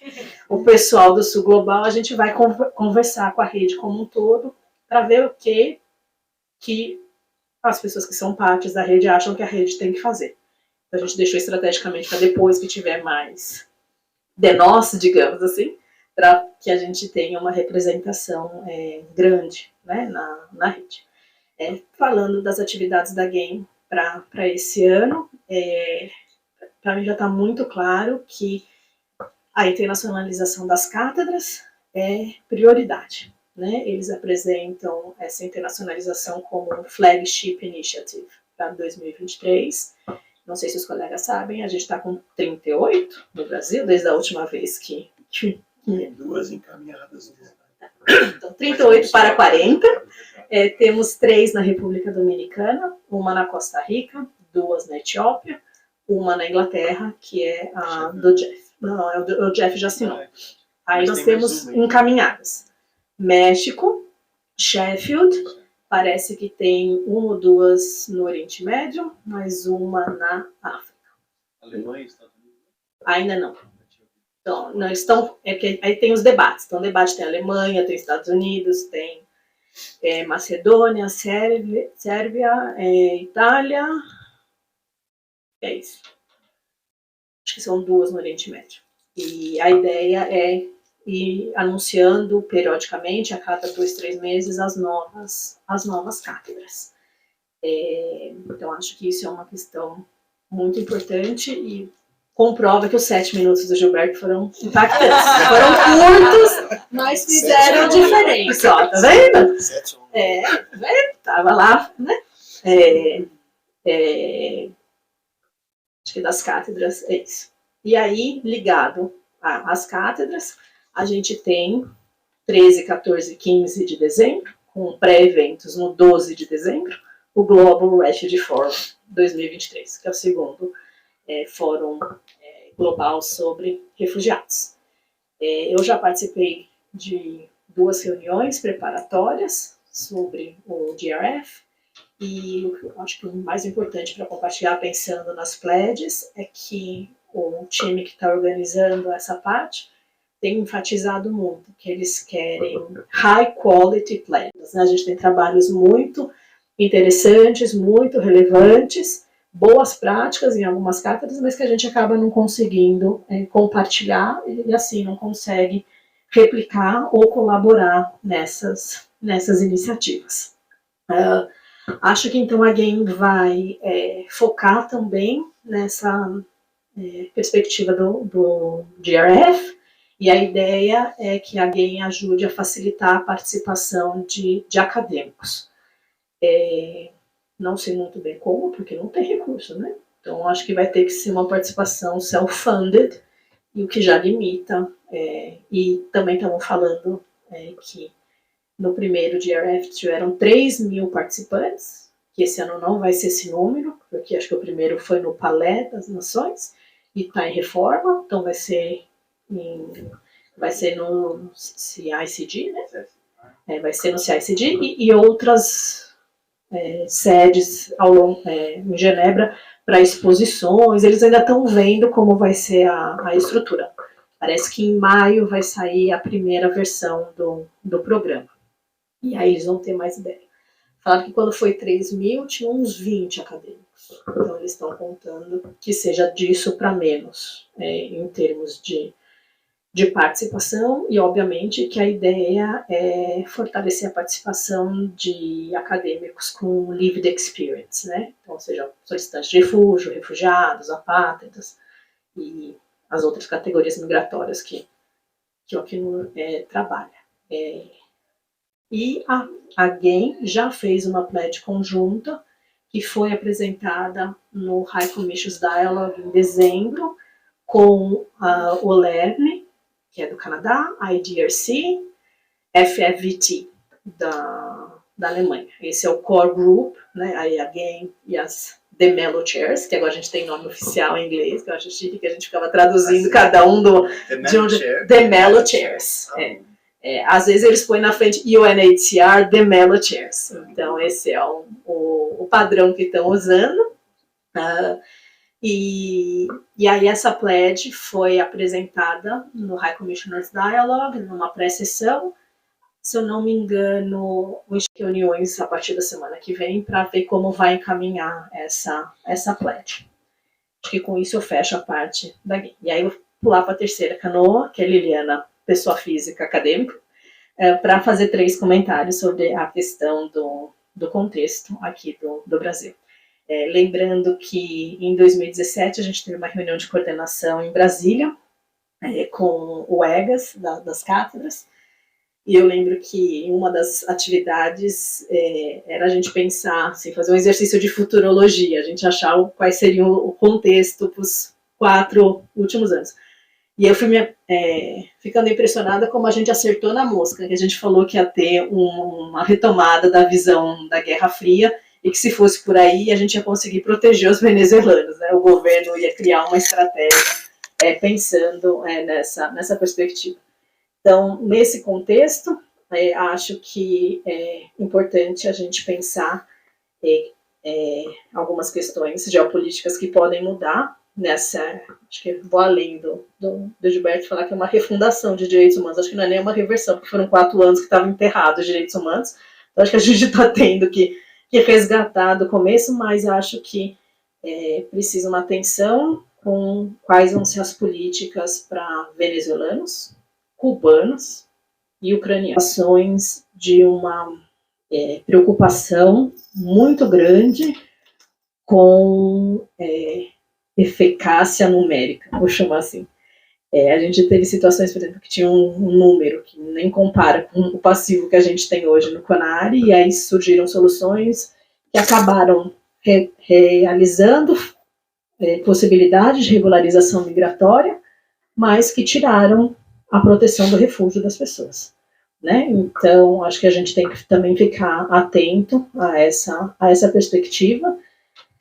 o pessoal do Sul Global, a gente vai conversar com a rede como um todo para ver o que as pessoas que são partes da rede acham que a rede tem que fazer. Então, a gente deixou estrategicamente para depois que tiver mais de nós, digamos assim, para que a gente tenha uma representação grande, né, na rede. Falando das atividades da GAME para esse ano, para mim já está muito claro que a internacionalização das cátedras é prioridade, né? Eles apresentam essa internacionalização como um flagship initiative para 2023. Não sei se os colegas sabem, a gente está com 38 no Brasil, desde a última vez que... Duas encaminhadas. Então, 38 para 40. Temos 3 na República Dominicana, uma na Costa Rica, 2 na Etiópia, uma na Inglaterra, que é a do Jeff. Não, o Jeff já assinou. Aí nós temos encaminhadas. México, Sheffield, parece que tem 1 ou 2 no Oriente Médio, mais uma na África. Alemanha, Estados Unidos? Ainda não. Então, não estão. Aí tem os debates. Então, o debate tem Alemanha, tem Estados Unidos, tem Macedônia, Sérvia, Itália. É isso. Acho que são 2 no Oriente Médio. E a ideia é ir anunciando periodicamente, a cada 2, 3 meses, as novas cátedras. Então, acho que isso é uma questão muito importante e comprova que os 7 minutos do Gilberto foram impactantes. Foram curtos, mas fizeram diferença. Ó, tá vendo? Tava lá, né? Acho que das cátedras é isso. E aí, ligado às cátedras, a gente tem 13, 14 e 15 de dezembro, com pré-eventos no 12 de dezembro, o Global Refugee Forum 2023, que é o segundo fórum global sobre refugiados. Eu já participei de 2 reuniões preparatórias sobre o GRF, e eu acho que o mais importante para compartilhar, pensando nas pledges, é que o time que está organizando essa parte tem enfatizado muito que eles querem high quality pledges, né? A gente tem trabalhos muito interessantes, muito relevantes, boas práticas em algumas cátedras, mas que a gente acaba não conseguindo compartilhar e assim não consegue replicar ou colaborar nessas iniciativas. Acho que então a GAME vai focar também nessa perspectiva do GRF, e a ideia é que a GAME ajude a facilitar a participação de acadêmicos. Não sei muito bem como, porque não tem recurso, né? Então, acho que vai ter que ser uma participação self-funded, e o que já limita. E também estamos falando que no primeiro GRF tiveram 3.000 participantes, que esse ano não vai ser esse número, porque acho que o primeiro foi no Palais das Nações, e está em reforma, então vai ser no CICD, né? Vai ser no CICD e outras sedes em Genebra para exposições. Eles ainda estão vendo como vai ser a estrutura. Parece que em maio vai sair a primeira versão do programa. E aí eles vão ter mais ideia. Falaram que quando foi 3.000, tinha uns 20 acadêmicos. Então eles estão contando que seja disso para menos, em termos de participação, e obviamente que a ideia é fortalecer a participação de acadêmicos com lived experience, né? Então, seja solicitantes de refúgio, refugiados, apátridas e as outras categorias migratórias que o Acnur trabalha. E a GAME já fez uma pledge conjunta que foi apresentada no High Commission's Dialogue em dezembro com o LERN, que é do Canadá, a IDRC, FFVT da Alemanha. Esse é o core group, né? Aí a GAME e as The Mellow Chairs, que agora a gente tem nome oficial em inglês, que eu acho chique, que a gente ficava traduzindo cada um The Mellow Chairs. Às vezes eles põem na frente UNHCR, The Mellow Chairs. Então esse é o padrão que estão usando. E aí essa pledge foi apresentada no High Commissioner's Dialogue, numa pré-sessão. se eu não me engano, reuniões a partir da semana que vem para ver como vai encaminhar essa pledge. Acho que com isso eu fecho a parte da GAME. E aí eu vou pular para a terceira canoa, que é Liliana, pessoa física acadêmica, para fazer 3 comentários sobre a questão do contexto aqui do Brasil. Lembrando que em 2017 a gente teve uma reunião de coordenação em Brasília, com o EGAS, das cátedras, e eu lembro que uma das atividades era a gente pensar, assim, fazer um exercício de futurologia, a gente achar quais seriam o contexto para os 4 últimos anos. E eu fui ficando impressionada como a gente acertou na mosca, que a gente falou que ia ter uma retomada da visão da Guerra Fria, e que se fosse por aí a gente ia conseguir proteger os venezuelanos, né? O governo ia criar uma estratégia pensando nessa perspectiva. Então, nesse contexto, acho que é importante a gente pensar algumas questões geopolíticas que podem mudar acho que vou além do Gilberto falar que é uma refundação de direitos humanos, acho que não é nem uma reversão, porque foram 4 anos que estavam enterrados os direitos humanos, então acho que a gente está tendo que resgatar do começo, mas acho que precisa uma atenção com quais vão ser as políticas para venezuelanos, cubanos e ucranianos. Ações de uma preocupação muito grande com eficácia numérica, vou chamar assim. A gente teve situações, por exemplo, que tinha um número que nem compara com o passivo que a gente tem hoje no CONARE, e aí surgiram soluções que acabaram realizando possibilidades de regularização migratória, mas que tiraram a proteção do refúgio das pessoas, né? Então, acho que a gente tem que também ficar atento a essa perspectiva,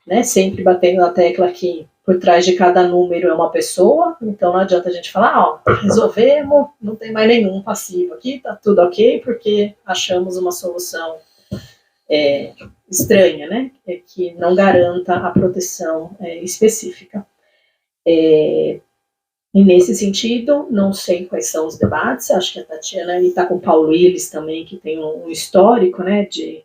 né? Sempre batendo na tecla que por trás de cada número é uma pessoa, então não adianta a gente falar, resolvemos, não tem mais nenhum passivo aqui, tá tudo ok, porque achamos uma solução estranha, né? Que não garanta a proteção específica. E nesse sentido, não sei quais são os debates, acho que a Tatiana está com o Paulo Willis também, que tem um histórico, né, de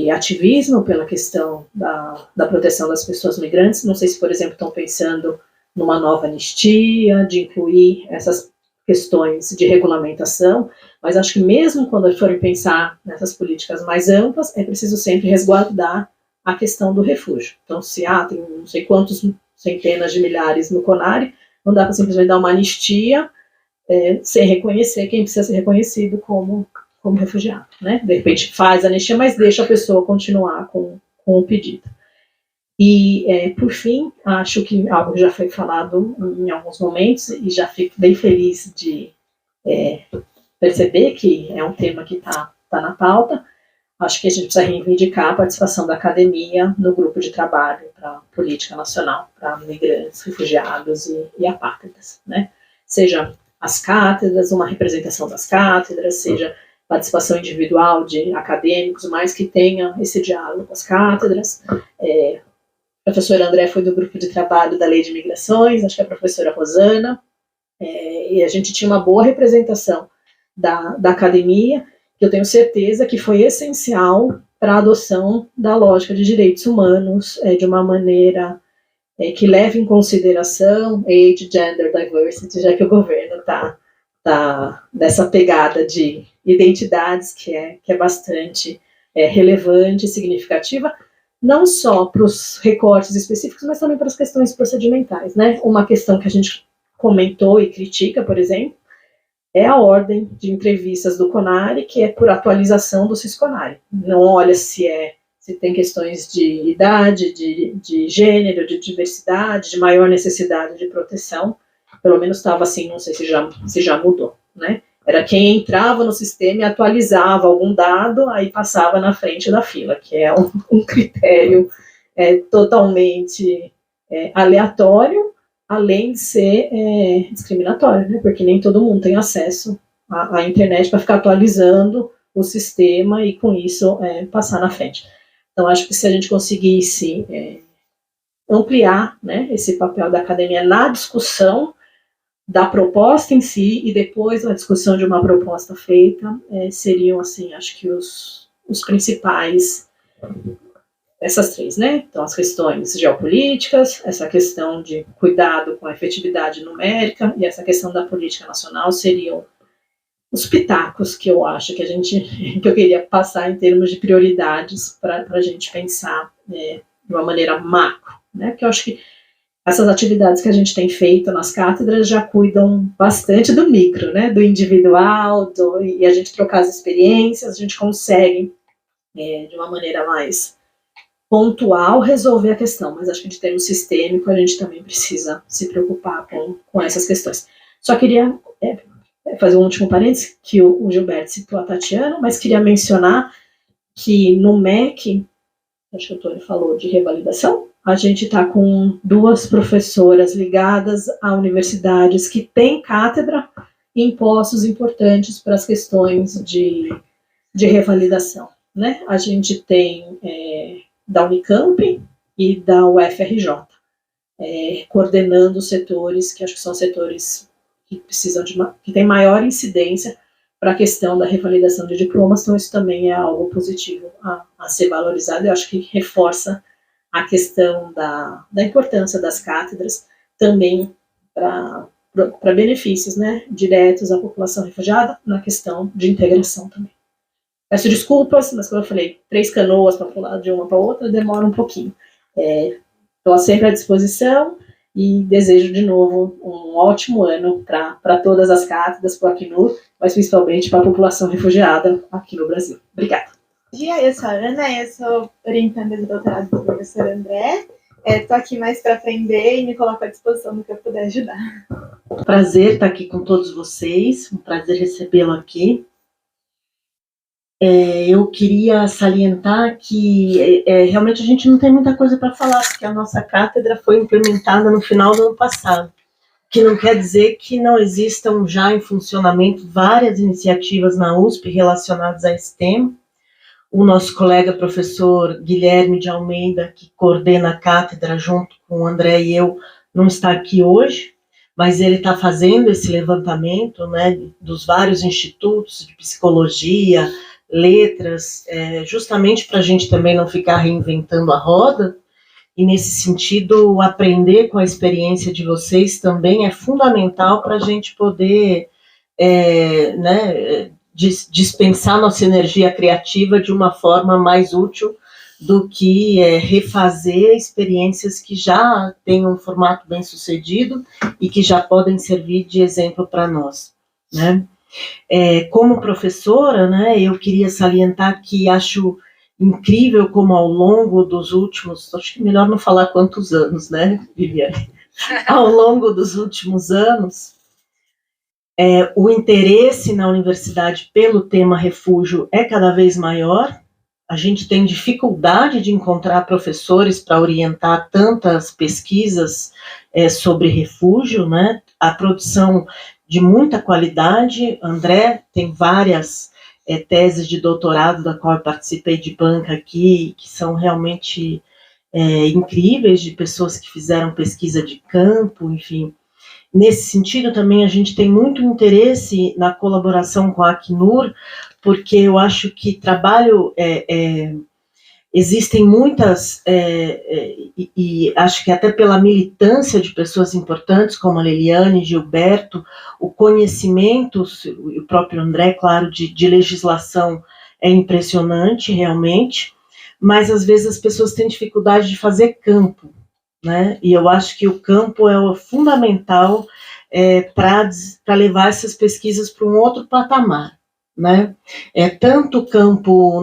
ativismo pela questão da proteção das pessoas migrantes. Não sei se, por exemplo, estão pensando numa nova anistia, de incluir essas questões de regulamentação, mas acho que mesmo quando forem pensar nessas políticas mais amplas, é preciso sempre resguardar a questão do refúgio. Então, se tem não sei quantos centenas de milhares no CONARE, não dá para simplesmente dar uma anistia sem reconhecer quem precisa ser reconhecido como refugiado, né? De repente faz a anistia, mas deixa a pessoa continuar com o pedido. E, por fim, acho que algo já foi falado em alguns momentos, e já fico bem feliz de perceber que é um tema que está na pauta. Acho que a gente precisa reivindicar a participação da academia no grupo de trabalho para política nacional, para migrantes, refugiados e apátridas, né? Seja as cátedras, uma representação das cátedras, seja participação individual de acadêmicos, mas que tenha esse diálogo com as cátedras. A professora André foi do grupo de trabalho da Lei de Migrações, acho que a professora Rosana, e a gente tinha uma boa representação da academia, que eu tenho certeza que foi essencial para a adoção da lógica de direitos humanos de uma maneira que leve em consideração age, gender, diversity, já que o governo está dessa pegada de identidades que é bastante relevante e significativa, não só para os recortes específicos, mas também para as questões procedimentais, né? Uma questão que a gente comentou e critica, por exemplo, é a ordem de entrevistas do CONARE, que é por atualização do CISCONARE. Não olha se tem questões de idade, de gênero, de diversidade, de maior necessidade de proteção. Pelo menos estava assim, não sei se já mudou, né? Era quem entrava no sistema e atualizava algum dado, aí passava na frente da fila, que é um critério totalmente aleatório, além de ser discriminatório, né? Porque nem todo mundo tem acesso à internet para ficar atualizando o sistema e, com isso, passar na frente. Então, acho que se a gente conseguisse ampliar, né, esse papel da academia na discussão da proposta em si e depois a discussão de uma proposta feita seriam, assim, acho que os principais, essas três, né? Então, as questões geopolíticas, essa questão de cuidado com a efetividade numérica e essa questão da política nacional seriam os pitacos que eu acho que eu queria passar em termos de prioridades para a gente pensar de uma maneira macro, né? Porque eu acho que essas atividades que a gente tem feito nas cátedras já cuidam bastante do micro, né? Do individual, e a gente trocar as experiências, a gente consegue, de uma maneira mais pontual, resolver a questão, mas acho que de termo sistêmico a gente também precisa se preocupar com essas questões. Só queria fazer um último parênteses, que o Gilberto citou a Tatiana, mas queria mencionar que no MEC, acho que o Tony falou de revalidação, a gente está com 2 professoras ligadas a universidades que têm cátedra em postos importantes para as questões de revalidação, né? A gente tem da Unicamp e da UFRJ, coordenando setores que acho que são setores que precisam que tem maior incidência para a questão da revalidação de diplomas, então isso também é algo positivo a ser valorizado. Eu acho que reforça a questão da importância das cátedras também para benefícios, né, diretos à população refugiada na questão de integração também. Peço desculpas, mas como eu falei, 3 canoas para pular de uma para outra demora um pouquinho. Estou sempre à disposição e desejo de novo um ótimo ano para todas as cátedras, para o Acnur, mas principalmente para a população refugiada aqui no Brasil. Obrigada. Bom dia, eu sou a Ana, eu sou orientanda de doutorado do professor André. Estou aqui mais para aprender e me coloco à disposição no que eu puder ajudar. Prazer estar aqui com todos vocês, um prazer recebê-lo aqui. Eu queria salientar que realmente a gente não tem muita coisa para falar, porque a nossa cátedra foi implementada no final do ano passado, que não quer dizer que não existam já em funcionamento várias iniciativas na USP relacionadas a esse tema. O nosso colega professor Guilherme de Almeida, que coordena a cátedra junto com o André e eu, não está aqui hoje, mas ele está fazendo esse levantamento, né, dos vários institutos de psicologia, letras, justamente para a gente também não ficar reinventando a roda, e nesse sentido, aprender com a experiência de vocês também é fundamental para a gente poder dispensar nossa energia criativa de uma forma mais útil do que refazer experiências que já têm um formato bem sucedido e que já podem servir de exemplo para nós, né? Como professora, né, eu queria salientar que acho incrível como ao longo dos últimos, acho que melhor não falar quantos anos, né, Viviane? Ao longo dos últimos anos, o interesse na universidade pelo tema refúgio é cada vez maior. A gente tem dificuldade de encontrar professores para orientar tantas pesquisas sobre refúgio, né? A produção de muita qualidade. André tem várias teses de doutorado, da qual eu participei de banca aqui, que são realmente incríveis, de pessoas que fizeram pesquisa de campo, enfim. Nesse sentido, também a gente tem muito interesse na colaboração com a Acnur, porque eu acho que trabalho, existem muitas, e acho que até pela militância de pessoas importantes, como a Leliane, Gilberto, o conhecimento, o próprio André, claro, de legislação é impressionante, realmente, mas às vezes as pessoas têm dificuldade de fazer campo, né? E eu acho que o campo é o fundamental para levar essas pesquisas para um outro patamar, né? Tanto o campo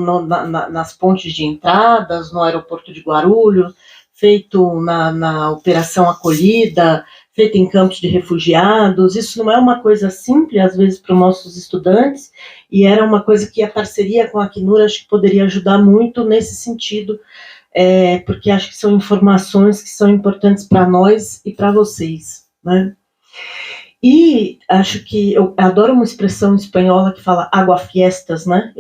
nas pontes de entradas, no aeroporto de Guarulhos, feito na Operação Acolhida, feito em campos de refugiados. Isso não é uma coisa simples, às vezes, para os nossos estudantes, e era uma coisa que a parceria com a Acnur acho que poderia ajudar muito nesse sentido, porque acho que são informações que são importantes para nós e para vocês, né? E acho que eu adoro uma expressão espanhola que fala aguafiestas, né?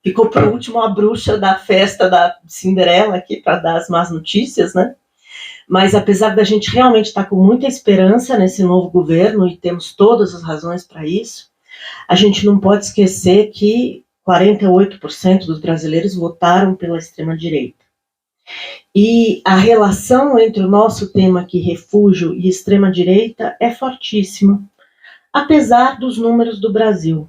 Ficou por último a bruxa da festa da Cinderela aqui para dar as más notícias, né? Mas apesar da gente realmente estar com muita esperança nesse novo governo, e temos todas as razões para isso, a gente não pode esquecer que 48% dos brasileiros votaram pela extrema-direita. E a relação entre o nosso tema aqui, refúgio e extrema-direita, é fortíssima, apesar dos números do Brasil.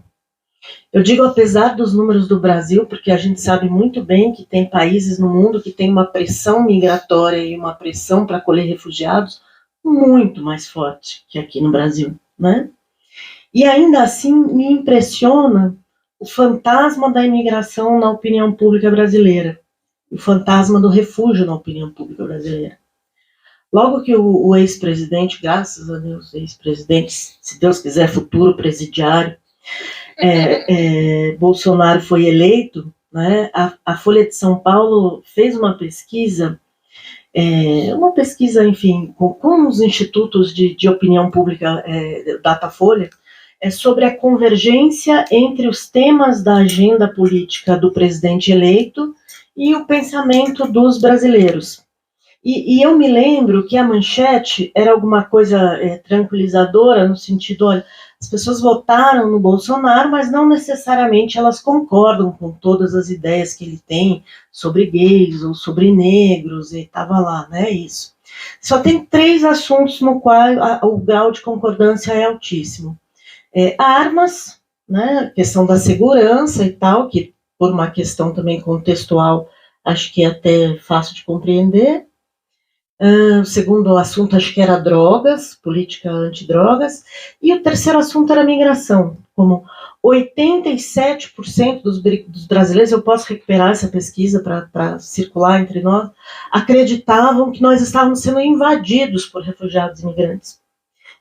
Eu digo apesar dos números do Brasil, porque a gente sabe muito bem que tem países no mundo que tem uma pressão migratória e uma pressão para acolher refugiados muito mais forte que aqui no Brasil, né? E ainda assim me impressiona o fantasma da imigração na opinião pública brasileira, o fantasma do refúgio na opinião pública brasileira. Logo que o ex-presidente, graças a Deus, ex-presidente, se Deus quiser, futuro presidiário, Bolsonaro foi eleito, né, a Folha de São Paulo fez uma pesquisa, enfim, com os institutos de opinião pública, Datafolha, sobre a convergência entre os temas da agenda política do presidente eleito e o pensamento dos brasileiros. E eu me lembro que a manchete era alguma coisa tranquilizadora, no sentido, olha, as pessoas votaram no Bolsonaro, mas não necessariamente elas concordam com todas as ideias que ele tem sobre gays ou sobre negros, e estava lá, né, isso. Só tem 3 assuntos no qual o grau de concordância é altíssimo. Armas, né, questão da segurança e tal, que por uma questão também contextual, acho que é até fácil de compreender. O segundo assunto, acho que era drogas, política antidrogas, e o terceiro assunto era migração, como 87% dos brasileiros, eu posso recuperar essa pesquisa para circular entre nós, acreditavam que nós estávamos sendo invadidos por refugiados e imigrantes.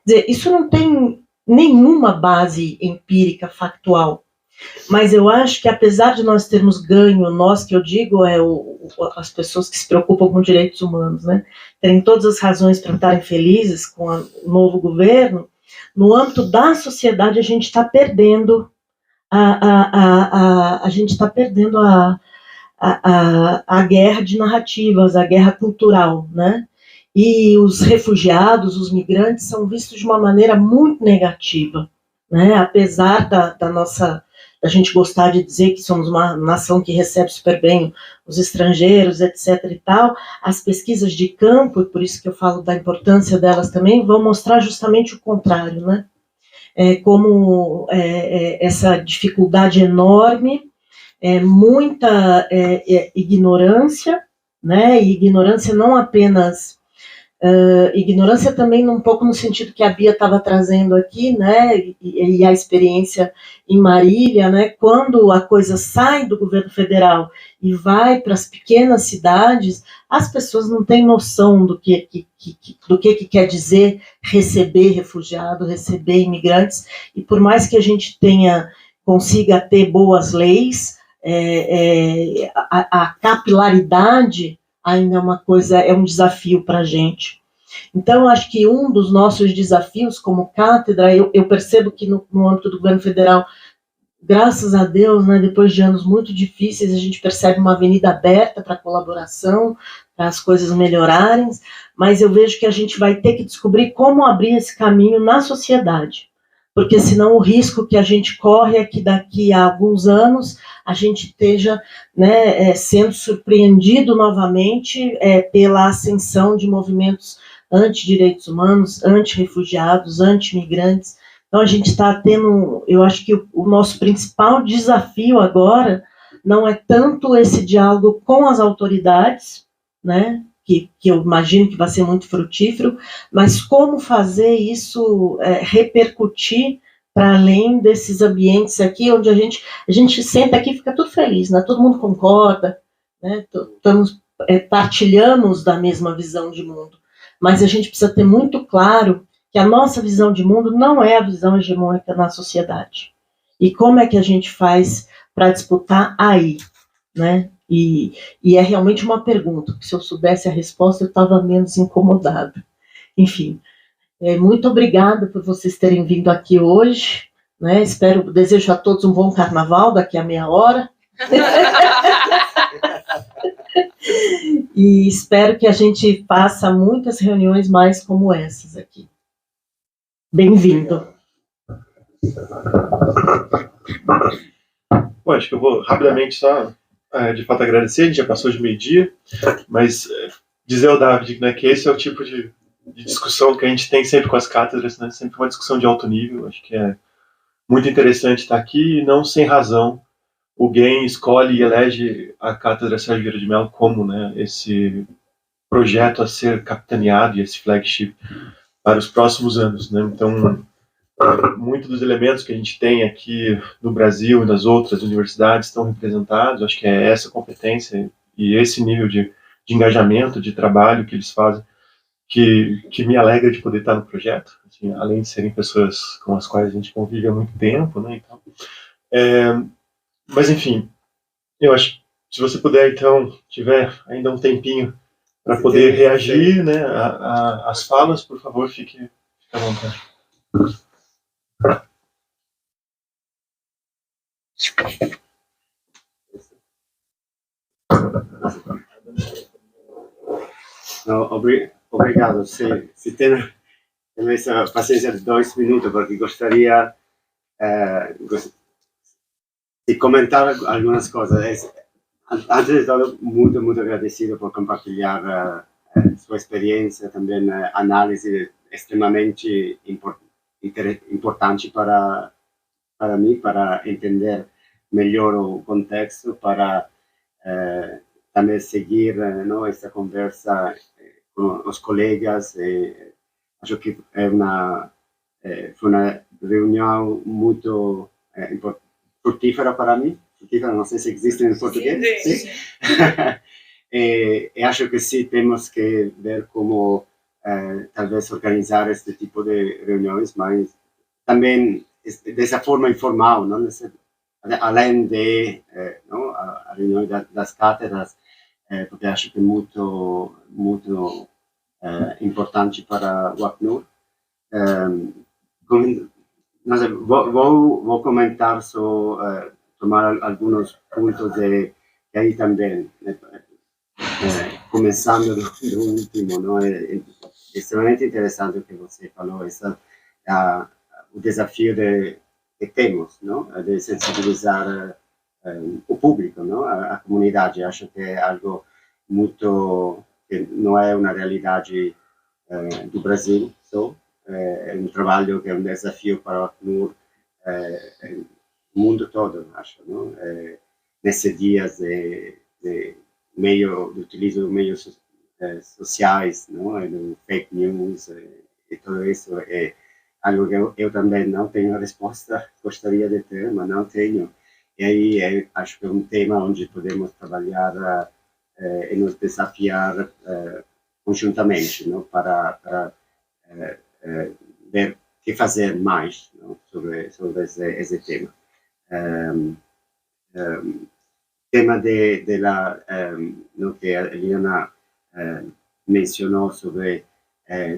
Quer dizer, isso não tem nenhuma base empírica, factual, mas eu acho que apesar de nós termos ganho, nós que eu digo as pessoas que se preocupam com direitos humanos, né, terem todas as razões para estarem felizes com o novo governo, no âmbito da sociedade a gente está perdendo a guerra de narrativas, a guerra cultural, né? E os refugiados, os migrantes são vistos de uma maneira muito negativa, né? Apesar da gente gostar de dizer que somos uma nação que recebe super bem os estrangeiros, etc. e tal, as pesquisas de campo, e por isso que eu falo da importância delas também, vão mostrar justamente o contrário, né? Como essa dificuldade enorme, muita ignorância, né? E ignorância não apenas... ignorância também um pouco no sentido que a Bia estava trazendo aqui, né, e a experiência em Marília, né, quando a coisa sai do governo federal e vai para as pequenas cidades, as pessoas não têm noção do que quer dizer receber refugiado, receber imigrantes, e por mais que a gente consiga ter boas leis, a capilaridade ainda é um desafio para a gente. Então, acho que um dos nossos desafios como cátedra, eu percebo que no âmbito do governo federal, graças a Deus, né, depois de anos muito difíceis, a gente percebe uma avenida aberta para colaboração, para as coisas melhorarem, mas eu vejo que a gente vai ter que descobrir como abrir esse caminho na sociedade, porque senão o risco que a gente corre é que daqui a alguns anos a gente esteja, né, sendo surpreendido novamente pela ascensão de movimentos anti-direitos humanos, anti-refugiados, anti-migrantes. Então a gente está tendo, eu acho que o nosso principal desafio agora não é tanto esse diálogo com as autoridades, né, que eu imagino que vai ser muito frutífero, mas como fazer isso repercutir para além desses ambientes aqui, onde a gente senta aqui e fica tudo feliz, né? Todo mundo concorda, né? Partilhamos da mesma visão de mundo, mas a gente precisa ter muito claro que a nossa visão de mundo não é a visão hegemônica na sociedade. E como é que a gente faz para disputar aí, né? E é realmente uma pergunta, que se eu soubesse a resposta eu estava menos incomodada. Enfim, muito obrigada por vocês terem vindo aqui hoje, né? Desejo a todos um bom carnaval daqui a meia hora. E espero que a gente faça muitas reuniões mais como essas aqui. Bem-vindo. Bom, acho que eu vou rapidamente só, de fato, agradecer. A gente já passou de meio-dia, mas dizer ao David, né, que esse é o tipo de discussão que a gente tem sempre com as cátedras, né, sempre uma discussão de alto nível. Acho que é muito interessante estar aqui e não sem razão. O GEM escolhe e elege a Cátedra Sérgio Vieira de Mello como, né, esse projeto a ser capitaneado e esse flagship para os próximos anos, né? Então, muitos dos elementos que a gente tem aqui no Brasil e nas outras universidades estão representados. Acho que é essa competência e esse nível de engajamento, de trabalho que eles fazem, que me alegra de poder estar no projeto, assim, além de serem pessoas com as quais a gente convive há muito tempo, né? Então, mas, enfim, eu acho que se você puder, então, tiver ainda um tempinho para poder reagir, né, às falas, por favor, fique à vontade. Obrigado. Se tem essa paciência de 2 minutos, porque gostaria de comentar algumas coisas. Antes de tudo, muito agradecido por compartilhar sua experiência, também análise extremamente importante para mim, para entender melhor o contexto, para também seguir essa conversa com os colegas. Acho que foi uma reunião muito frutífera para mim. Frutífera, não sei se existe em português. Sim. E acho que sim, temos que ver como talvez organizar este tipo de reuniões, mas também dessa forma informal, não? Além de a reunião das cátedras, porque acho que é muito importante para o Acnur. Vou comentar só, tomar alguns pontos que aí também, começando do último, não? É extremamente interessante o que você falou, o desafio que temos, não? De sensibilizar o público, não? A comunidade. Acho que é algo muito, que não é uma realidade do Brasil só, é um trabalho que é um desafio para o Acnur o mundo todo, acho, não? Nesses dias de utilizo de meios sociais, não? Do fake news e tudo isso é algo que eu também não tenho resposta, gostaria de ter, mas não tenho. E aí acho que é um tema onde podemos trabalhar e nos desafiar conjuntamente, não? Para ver o que fazer mais, não? sobre esse tema. Tema no que a Eliana mencionou sobre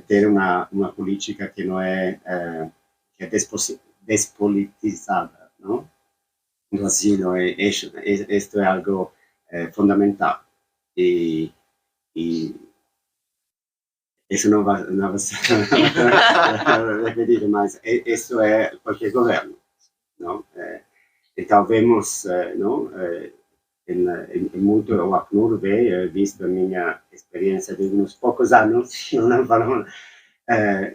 ter uma política que não é que é despolitizada, não? No asilo, isto é algo fundamental. E isso não vai repetir, mas isso é qualquer governo, não? Então vemos, não? Em muito o Acnur vê, visto a minha experiência de uns poucos anos, não falando,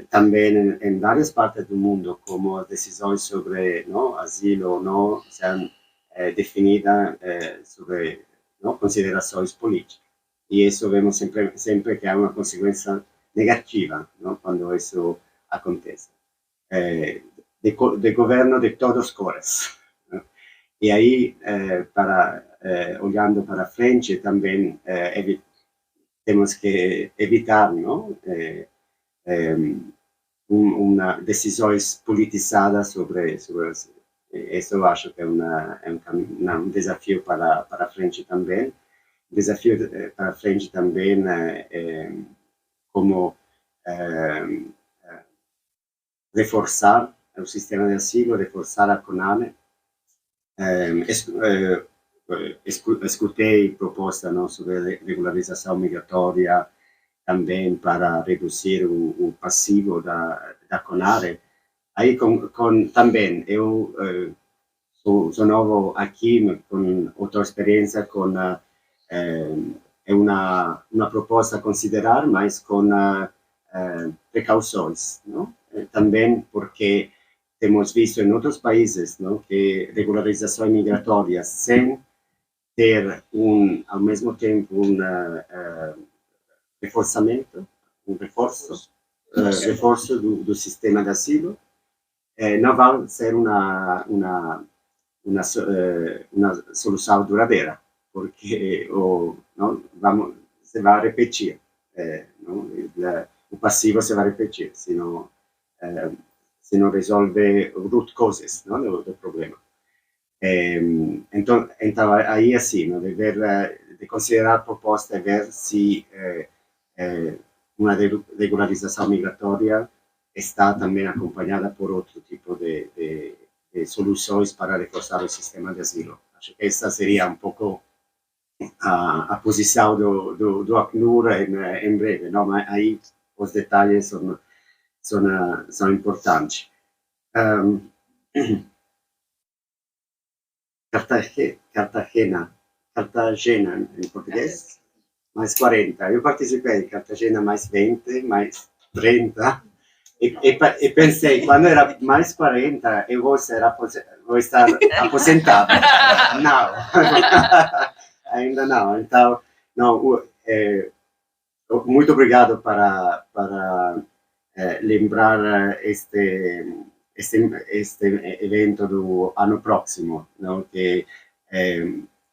também em várias partes do mundo, como as decisões sobre asilo ou não são definidas sobre considerações políticas. E isso vemos sempre que há uma consequência negativa, não? Quando isso acontece. De governo de todas as cores. E aí, olhando para frente, também temos que evitar, não? Decisões politizadas sobre isso. Eu acho que é um desafio para frente também. Desafio para frente também como reforçar o sistema de asilo, reforçar a CONAME, escutei proposta, não, sobre regularização migratória também para reduzir o passivo da CONARE. Aí também eu sou novo aqui, com outra experiência, é uma proposta a considerar, mas com precauções, não? Também porque temos visto em outros países, não, que regularizações migratórias sem ter ao mesmo tempo reforço do sistema de asilo, não vai ser uma solução duradoura, porque se vai repetir, o passivo se vai repetir, se não resolve root causes, não, do problema. Então aí assim, não, de considerar a proposta e ver se uma regularização migratória está também acompanhada por outro tipo de soluções para reforçar o sistema de asilo. Acho que essa seria um pouco a posição do Acnur em breve, não? Mas aí os detalhes são importantes. Cartagena em português, mais 40. Eu participei em Cartagena mais 20, mais 30. E pensei, quando era mais 40, eu vou estar aposentado. Não. Ainda não. Então, não, muito obrigado para lembrar este evento do ano próximo, não? Que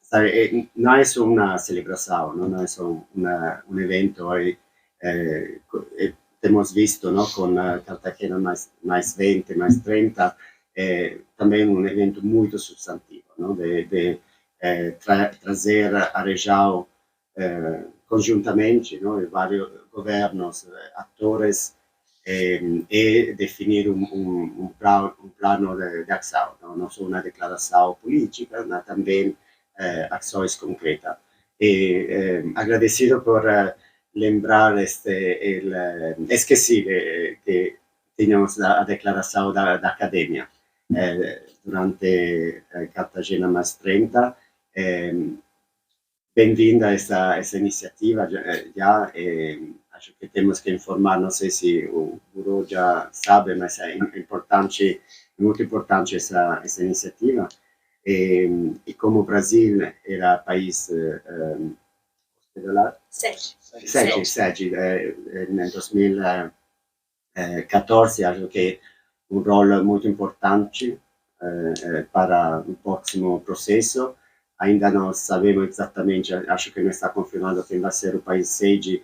sabe, não é só uma celebração, não é só um evento. Temos visto, não, com Cartagena mais 20, mais 30, também um evento muito substantivo, não? De trazer a região conjuntamente, não? Vários governos, atores, e definir um plano de ação, não só uma declaração política, mas também ações concretas. E agradecido por lembrar esqueci que tínhamos a declaração da academia durante Cartagena mais 30. Bem-vinda essa iniciativa já. Acho que temos que informar, não sei se o Bureau já sabe, mas é importante, muito importante essa iniciativa. E como o Brasil era país sede em 2014, acho que um rol muito importante para o próximo processo. Ainda não sabemos exatamente, acho que não está confirmado quem vai ser o país sede.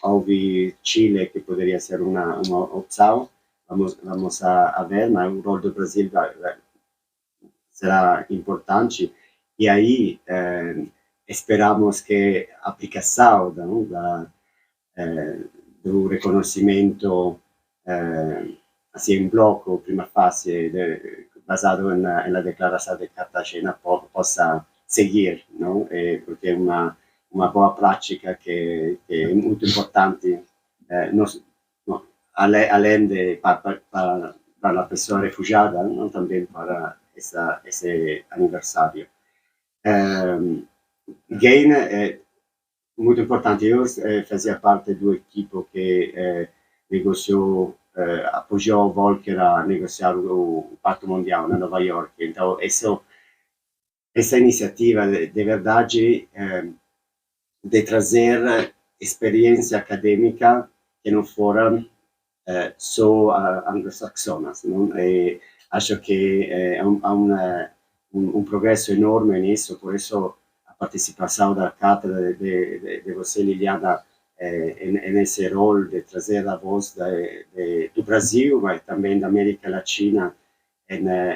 Houve Chile, que poderia ser uma opção, vamos a ver, mas o rol do Brasil será importante. E aí esperamos que a aplicação do reconhecimento assim, em bloco, prima fase, basado na declaração de Cartagena, possa seguir, não? Porque é uma boa prática que é muito importante, além de para a pessoa refugiada, não? Também para esse aniversário. GAIN é muito importante. Eu fazia parte do equipe que negociou, apoiou o Volcker a negociar o Pacto Mundial na Nova York. Então, essa iniciativa, de verdade, de trazer experiência acadêmica que não foram só anglo-saxonas. Acho que há um progresso enorme nisso, por isso a participação da cátedra de você, Liliana, nesse rol de trazer a voz do Brasil, mas também da América Latina,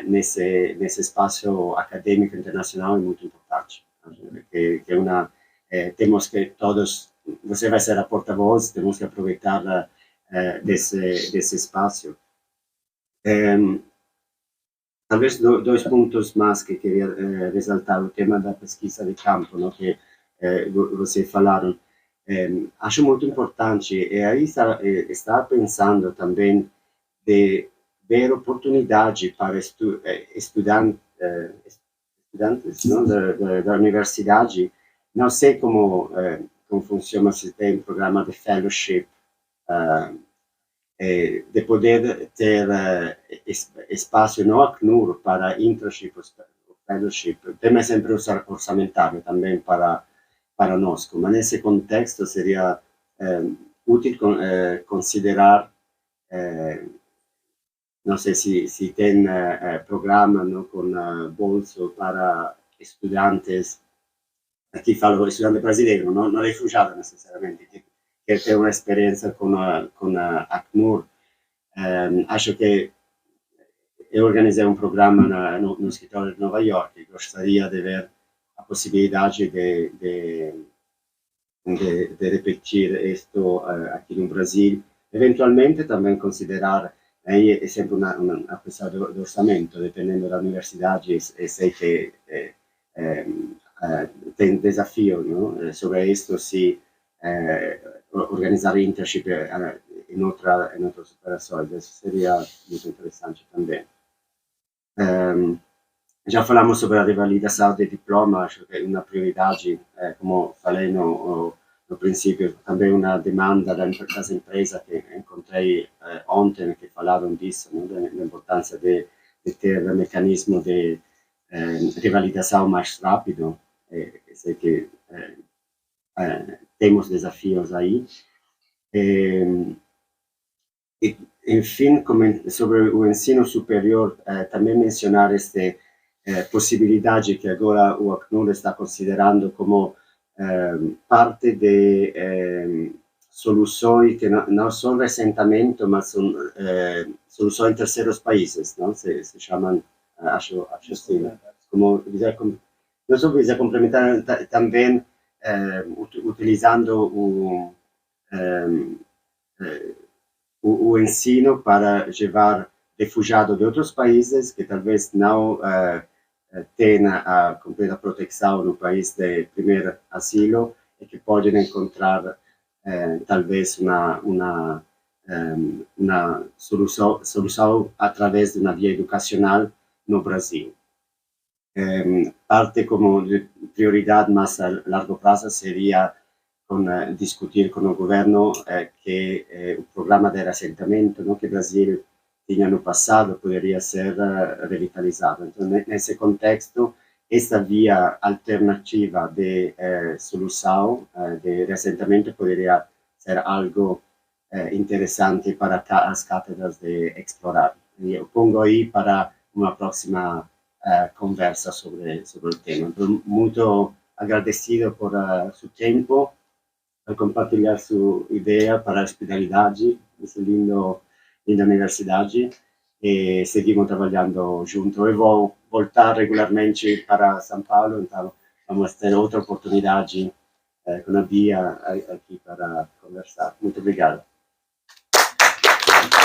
nesse espaço acadêmico internacional, é muito importante. Temos que todos, você vai ser a porta-voz, temos que aproveitar desse espaço. talvez dois pontos mais que queria ressaltar: o tema da pesquisa de campo, não, que vocês falaram. Acho muito importante, e aí está pensando também de ver oportunidade para estudantes não, da universidade. Não sei como funciona, se tem programa de fellowship, de poder ter espaço no Acnur para internship ou fellowship. O tema é sempre orçamentário também para nós, mas nesse contexto seria útil considerar, não sei se tem programa, não, com bolsa para estudantes, aqui falo estudante brasileiro, não refugiado necessariamente, que quer ter uma experiência com a Acnur. Acho que eu organizei um programa no escritório de Nova York e gostaria de ver a possibilidade de repetir isto aqui no Brasil. Eventualmente também considerar, aí é sempre uma questão do orçamento, dependendo da universidade, e sei que tem desafio, não? Sobre isto, se organizar internship em outras operações, isso seria muito interessante também. Já falamos sobre a revalidação de diploma, acho que é uma prioridade, como falei no princípio, também uma demanda das empresas que encontrei ontem, que falaram disso, né, da importância de ter um mecanismo de revalidação mais rápido. Sei que temos desafios aí. Enfim, sobre o ensino superior, também mencionar esta possibilidade que agora o Acnur está considerando como parte de soluções que não são reassentamento, mas são soluções em terceiros países, não? Se chamam, acho assim, como dizer, não só dizer complementar, também utilizando o ensino para levar refugiados de outros países que talvez não tenham a completa proteção no país de primeiro asilo e que podem encontrar talvez uma solução através de uma via educacional no Brasil. Parte como de prioridade mais a largo prazo seria discutir com o governo que o programa de reassentamento, não, que o Brasil tinha no passado, poderia ser revitalizado. Então, nesse contexto, esta via alternativa de solução de reassentamento poderia ser algo interessante para as cátedras de explorar. E eu pongo aí para uma próxima conversa sobre o tema. Então, muito agradecido por seu tempo, por compartilhar sua ideia para a hospitalidade dessa linda universidade, e seguimos trabalhando juntos. Eu vou voltar regularmente para São Paulo, então vamos ter outra oportunidade com a Bia aqui para conversar. Muito obrigado.